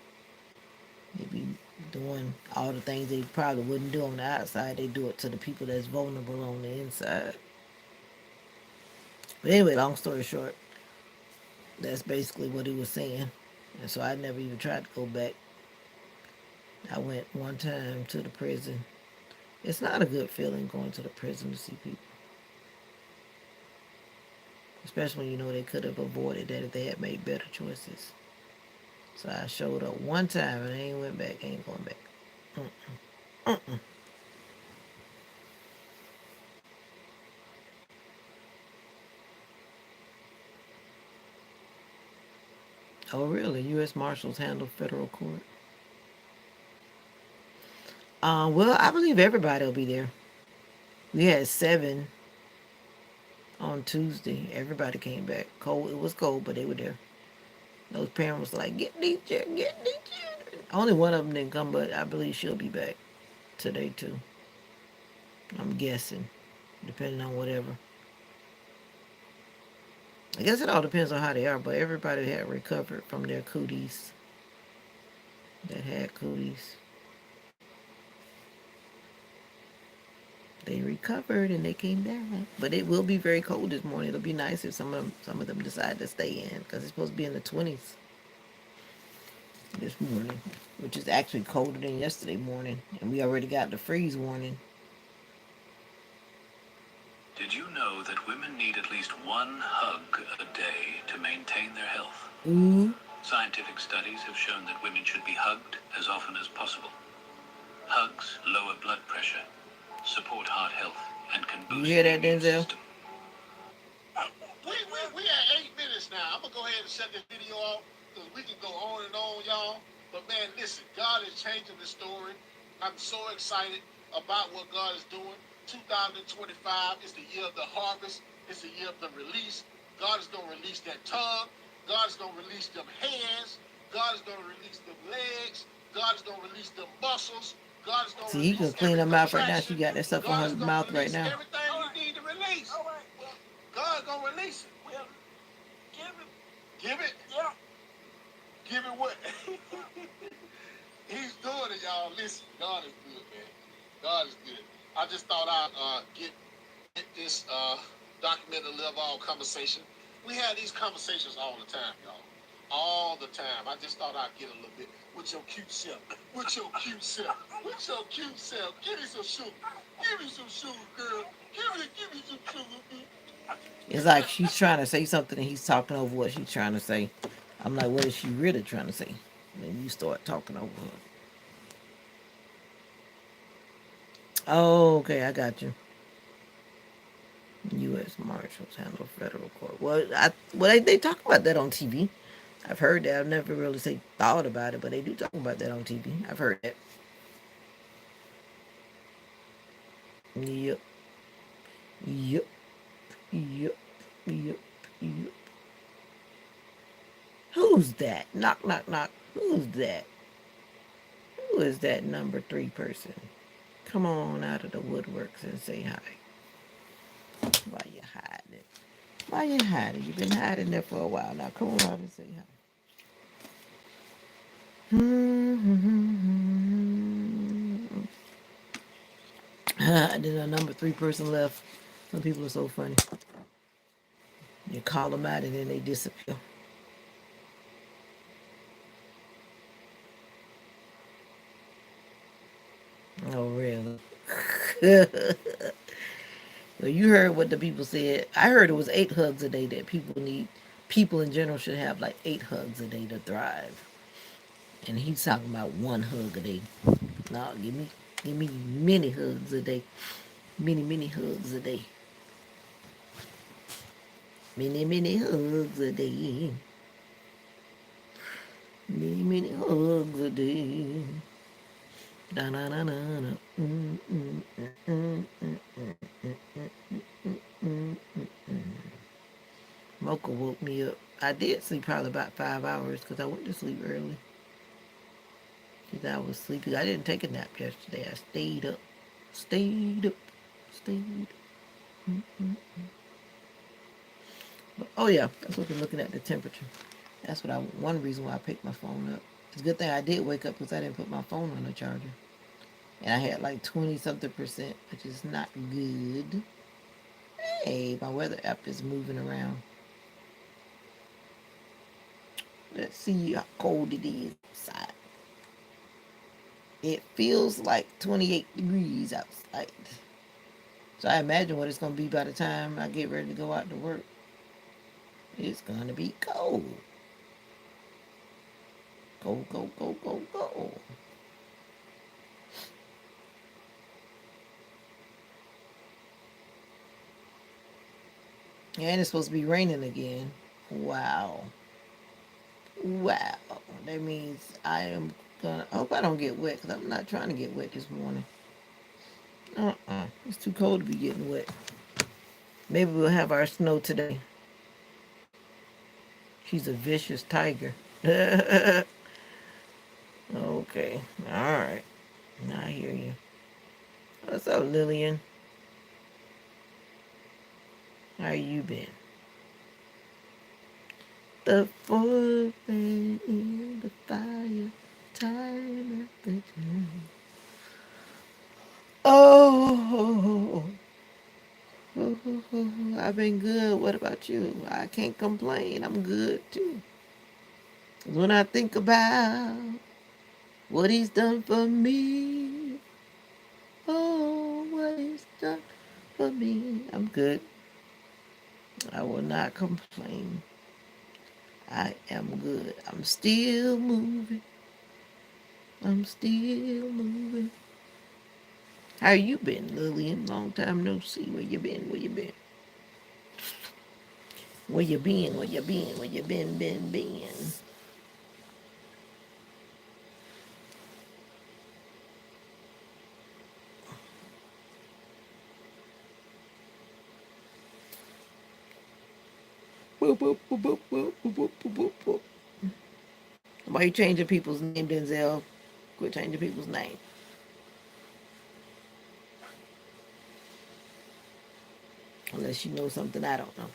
S1: They be doing all the things they probably wouldn't do on the outside. They do it to the people that's vulnerable on the inside. But anyway, long story short, that's basically what he was saying. And so I never even tried to go back. I went one time to the prison. It's not a good feeling going to the prison to see people. Especially when you know they could have avoided that if they had made better choices. So I showed up one time and I ain't went back. Ain't going back. Mm-mm. Mm-mm. Oh, really? U.S. Marshals handle federal court. Well, I believe everybody will be there. We had 7 on Tuesday. Everybody came back. Cold. It was cold, but they were there. Those parents was like, "Get these children, get these children." Only one of them didn't come, but I believe she'll be back today too. I'm guessing, depending on whatever. I guess it all depends on how they are, but everybody had recovered from their cooties that had cooties. They recovered and they came back. But it will be very cold this morning. It'll be nice if some of them decide to stay in because it's supposed to be in the 20s this morning, which is actually colder than yesterday morning. And we already got the freeze warning.
S2: Did you know that women need at least one hug a day to maintain their health?
S1: Ooh.
S2: Scientific studies have shown that women should be hugged as often as possible. Hugs lower blood pressure, support heart health, and can
S1: You
S2: boost
S1: hear
S2: the
S1: that,
S2: immune
S1: Denzel?
S2: system. We at 8 minutes now. I'm gonna go ahead and shut this video off because we can go on and on, y'all. But man, listen, God is changing the story. I'm so excited about what God is doing. 2025 is the year of the harvest. It's the year of the release. God is gonna release that tongue. God is gonna release them hands. God is gonna release them legs. God is gonna release them muscles. God is gonna
S1: See, he can
S2: release
S1: clean
S2: every
S1: her mouth right now. She
S2: contraction.
S1: got that stuff on
S2: God
S1: her
S2: is gonna
S1: mouth right
S2: release
S1: now.
S2: everything you need to release. All right. Well, God gonna release it. Well, give it. Give it? Yeah. Give it what? He's doing it, y'all. Listen, God is good, man. God is good. I just thought I'd get this documented live all conversation. We have these conversations all the time, y'all. All the time. I just thought I'd get a little bit with your cute self. With your cute self. With your cute self. Give me some sugar. Give me some sugar, girl. Give me some sugar.
S1: It's like she's trying to say something and he's talking over what she's trying to say. I'm like, what is she really trying to say? And then you start talking over her. Oh, okay, I got you. U.S. Marshals handle federal court. They talk about that on TV. I've heard that. I've never really thought about it, but they do talk about that on TV. I've heard that. Yep, yep, yep, yep, yep. Who's that? Knock, knock, knock. Who's that? Who is that number 3 person? Come on out of the woodworks and say hi. Why you hiding? Why you hiding? You've been hiding there for a while now. Come on out and say hi. And then a number 3 person left. Some people are so funny. You call them out and then they disappear. Oh, really? Well, you heard what the people said. I heard it was 8 hugs a day that people need. People in general should have like 8 hugs a day to thrive. And he's talking about 1 hug a day. No, give me many hugs a day. Many hugs a day. Many hugs a day. Many hugs a day. Da na na na na. Mocha woke me up. I did sleep probably about 5 hours because I went to sleep early. Because I was sleepy. I didn't take a nap yesterday. I stayed up. Stayed up. Stayed up. But, oh yeah, that's what we're looking at, the temperature. That's what one reason why I picked my phone up. It's a good thing I did wake up because I didn't put my phone on the charger. And I had like 20 something percent, which is not good. Hey, my weather app is moving around. Let's see how cold it is outside. It feels like 28 degrees outside. So I imagine what it's going to be by the time I get ready to go out to work. It's going to be cold. Go, go, go, go, go. And it's supposed to be raining again. Wow. Wow. That means I am gonna. I hope I don't get wet because I'm not trying to get wet this morning. It's too cold to be getting wet. Maybe we'll have our snow today. She's a vicious tiger. Okay. All right. Now I hear you. What's up, Lillian? How you been? The forest in the fire, time after time. Oh, I've been good. What about you? I can't complain. I'm good too. When I think about what he's done for me, oh, what he's done for me, I'm good. I will not complain. I am good. I'm still moving. I'm still moving. How you been, Lillian? Long time no see. Where you been? Where you been? Where you been? Where you been? Where you been? Boop, boop, boop, boop, boop, boop, boop, boop, boop, boop. Why you changing people's name, Denzel? Quit changing people's name. Unless you know something I don't know.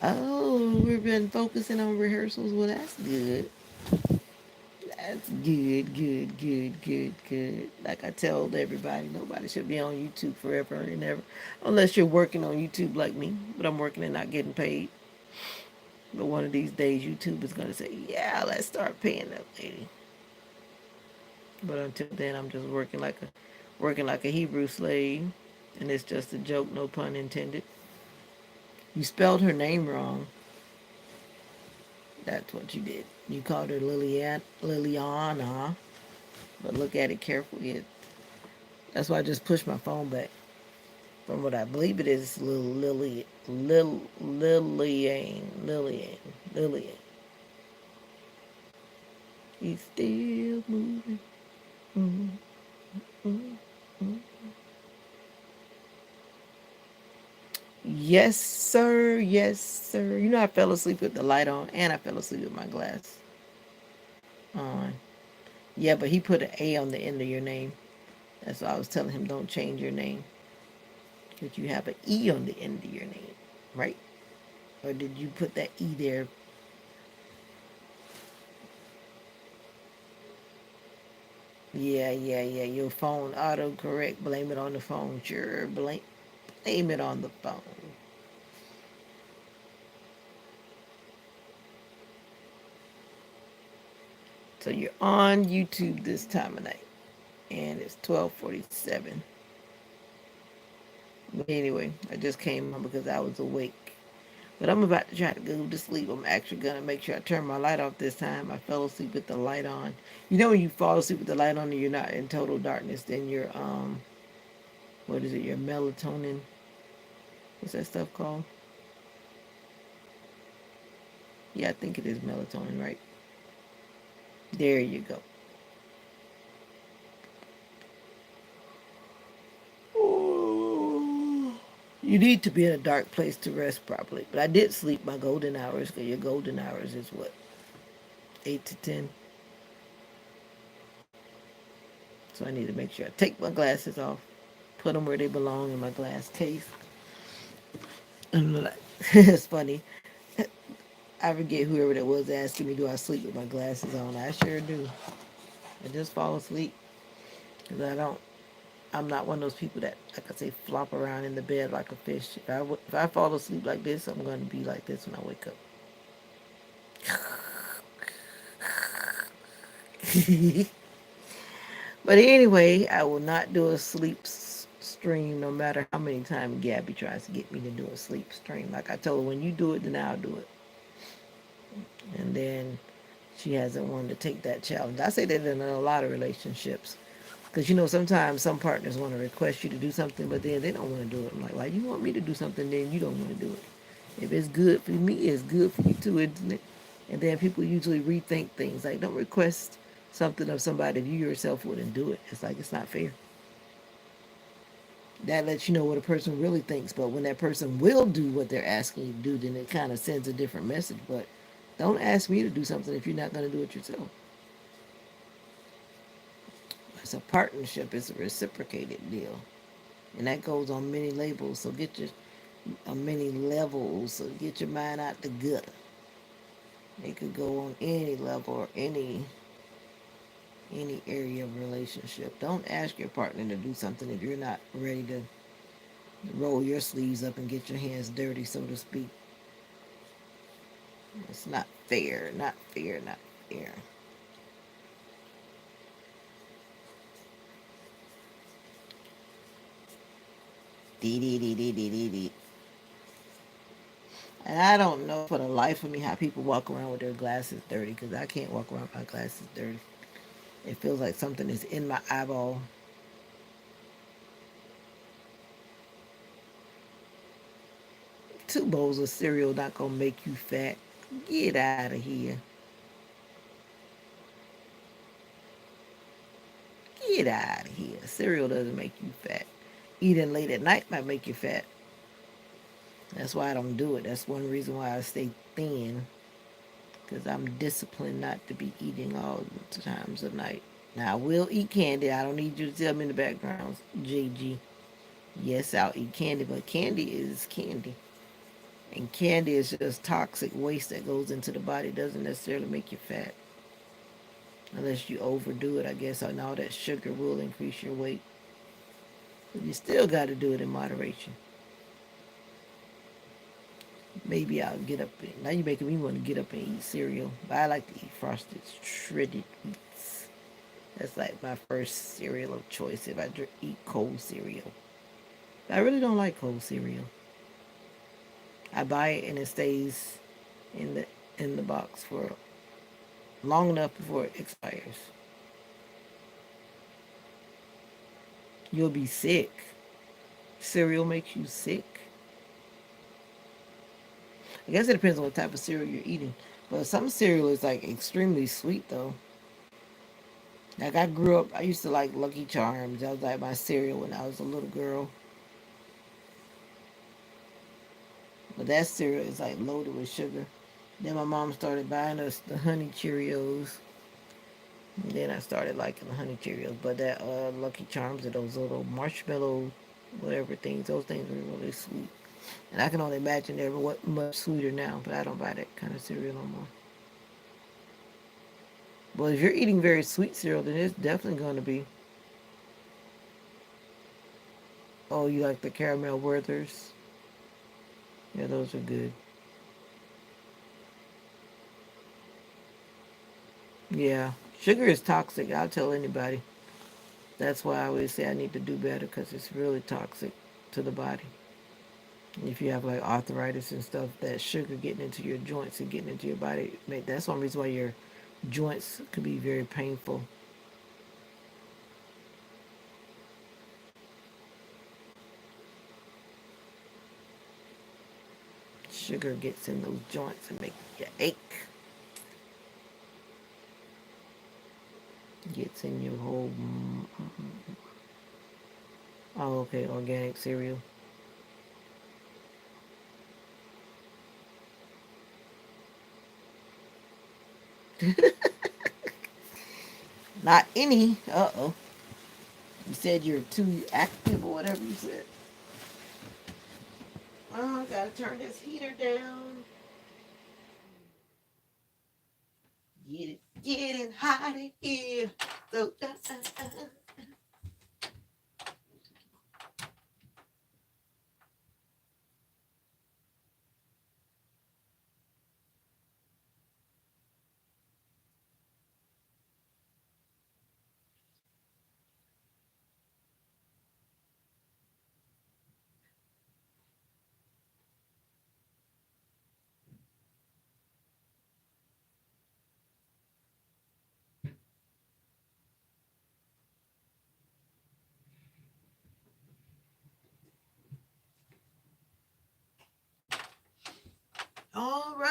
S1: Oh, we've been focusing on rehearsals. Well, that's good. That's good. Like I told everybody, nobody should be on YouTube forever and ever. Unless you're working on YouTube like me. But I'm working and not getting paid. But one of these days, YouTube is going to say, yeah, let's start paying that lady. But until then, I'm just working like a Hebrew slave. And it's just a joke, no pun intended. You spelled her name wrong. That's what you did. You called her Liliana. But look at it carefully. That's why I just pushed my phone back. From what I believe it is, Lillian. He's still moving. Mm, mm, mm. Yes, sir. Yes, sir. You know I fell asleep with the light on, and I fell asleep with my glass on. Yeah, but he put an A on the end of your name. That's why I was telling him don't change your name. But you have an E on the end of your name, right? Or did you put that E there? Yeah. Your phone autocorrect. Blame it on the phone. Sure, blame it on the phone. So you're on YouTube this time of night, and it's 12:47. But anyway, I just came on because I was awake. But I'm about to try to go to sleep. I'm actually gonna make sure I turn my light off this time. I fell asleep with the light on. You know when you fall asleep with the light on and you're not in total darkness, then your what is it? Your melatonin. What's that stuff called? Yeah, I think it is melatonin, right? There you go. Oh, you need to be in a dark place to rest properly. But I did sleep my golden hours because your golden hours is what, 8 to 10. So I need to make sure I take my glasses off, put them where they belong in my glass case. And like, it's funny. I forget whoever that was asking me, do I sleep with my glasses on? I sure do. I just fall asleep because I don't. I'm not one of those people that, like I say, flop around in the bed like a fish. If I fall asleep like this, I'm going to be like this when I wake up. But anyway, I will not do a sleep stream no matter how many times Gabby tries to get me to do a sleep stream. Like I told her, when you do it, then I'll do it. And then she hasn't wanted to take that challenge. I say that in a lot of relationships. Because you know, sometimes some partners want to request you to do something, but then they don't want to do it. I'm like, why you want me to do something, then you don't want to do it? If it's good for me, it's good for you too, isn't it? And then people usually rethink things. Like, don't request something of somebody if you yourself wouldn't do it. It's like, it's not fair. That lets you know what a person really thinks. But when that person will do what they're asking you to do, then it kind of sends a different message. But don't ask me to do something if you're not going to do it yourself. It's a partnership. It's a reciprocated deal, and that goes on many labels. So get your on many levels. So get your mind out the gutter. It could go on any level or any area of relationship. Don't ask your partner to do something if you're not ready to roll your sleeves up and get your hands dirty, so to speak. It's not fair, not fair, not fair. Dee dee dee dee dee dee dee. And I don't know for the life of me how people walk around with their glasses dirty, because I can't walk around with my glasses dirty. It feels like something is in my eyeball. Two bowls of cereal not gonna make you fat. Get out of here. Get out of here. Cereal doesn't make you fat. Eating late at night might make you fat. That's why I don't do it. That's one reason why I stay thin. Because I'm disciplined not to be eating all the times of night. Now, I will eat candy. I don't need you to tell me in the background, JG. Yes, I'll eat candy, but candy is candy. And candy is just toxic waste that goes into the body. It doesn't necessarily make you fat. Unless you overdo it, I guess. I know that sugar will increase your weight. But you still got to do it in moderation. Maybe I'll get up. Now you're making me want to get up and eat cereal. But I like to eat Frosted Shredded Wheats. That's like my first cereal of choice if I eat cold cereal. But I really don't like cold cereal. I buy it and it stays in the box for long enough before it expires. You'll be sick. Cereal makes you sick. I guess it depends on what type of cereal you're eating. But some cereal is like extremely sweet though. Like I grew up, I used to like Lucky Charms. That was like my cereal when I was a little girl. But that cereal is like loaded with sugar. Then my mom started buying us the honey Cheerios. And then I started liking the honey Cheerios. But that Lucky Charms are those little marshmallow, whatever things. Those things were really sweet. And I can only imagine they're what much sweeter now. But I don't buy that kind of cereal no more. Well, if you're eating very sweet cereal, then it's definitely going to be. Oh, you like the caramel Werthers? Yeah, those are good. Yeah, sugar is toxic. I'll tell anybody. That's why I always say I need to do better because it's really toxic to the body. If you have like arthritis and stuff, that sugar getting into your joints and getting into your body, that's one reason why your joints could be very painful. Sugar gets in those joints and makes you ache. Gets in your whole. Oh, okay, organic cereal. Not any. Uh oh. You said you're too active or whatever you said. Oh, I gotta turn this heater down. Get it, getting hot in here. So,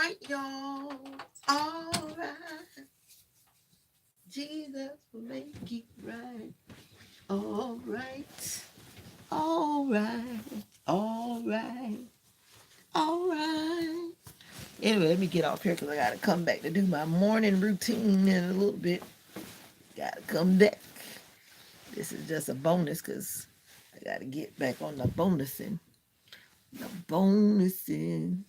S1: right, y'all. All right. Jesus will make it right. All right. All right. All right. All right. Anyway, let me get off here because I got to come back to do my morning routine in a little bit. Got to come back. This is just a bonus because I got to get back on the bonusing. The bonusing.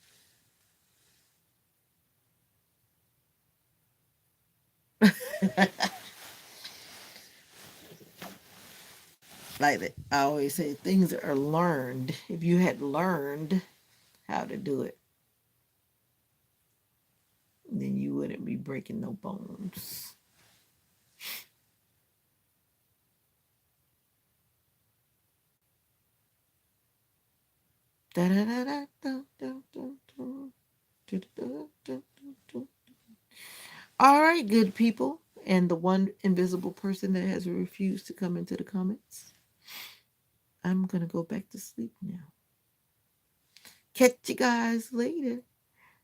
S1: Like that, I always say things are learned. If you had learned how to do it, then you wouldn't be breaking no bones. All right, good people. And the one invisible person that has refused to come into the comments, I'm going to go back to sleep now. Catch you guys later.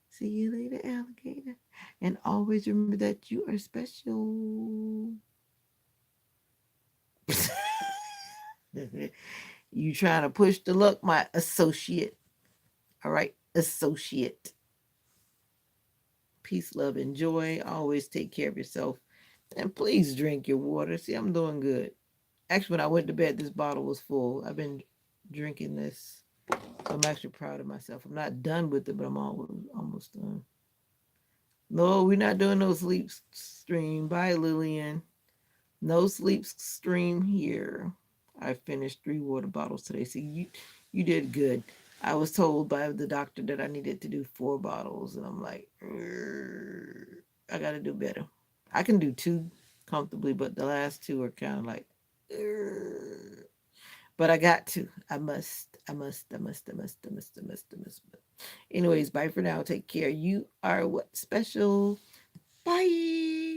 S1: See you later, alligator. And always remember that you are special. You trying to push the luck, my associate. All right, associate. Peace, love, and joy. Always take care of yourself. And please drink your water. See, I'm doing good. Actually, when I went to bed, this bottle was full. I've been drinking this. So I'm actually proud of myself. I'm not done with it, but I'm almost done. No, we're not doing no sleep stream. Bye, Lillian. No sleep stream here. I finished 3 water bottles today. See, you did good. I was told by the doctor that I needed to do 4 bottles, and I'm like, I got to do better. I can do 2 comfortably, but the last 2 are kind of like, but I got to. I must. I must. I must. I must. I must. I must. I must. Anyways, bye for now. Take care. You are what special. Bye.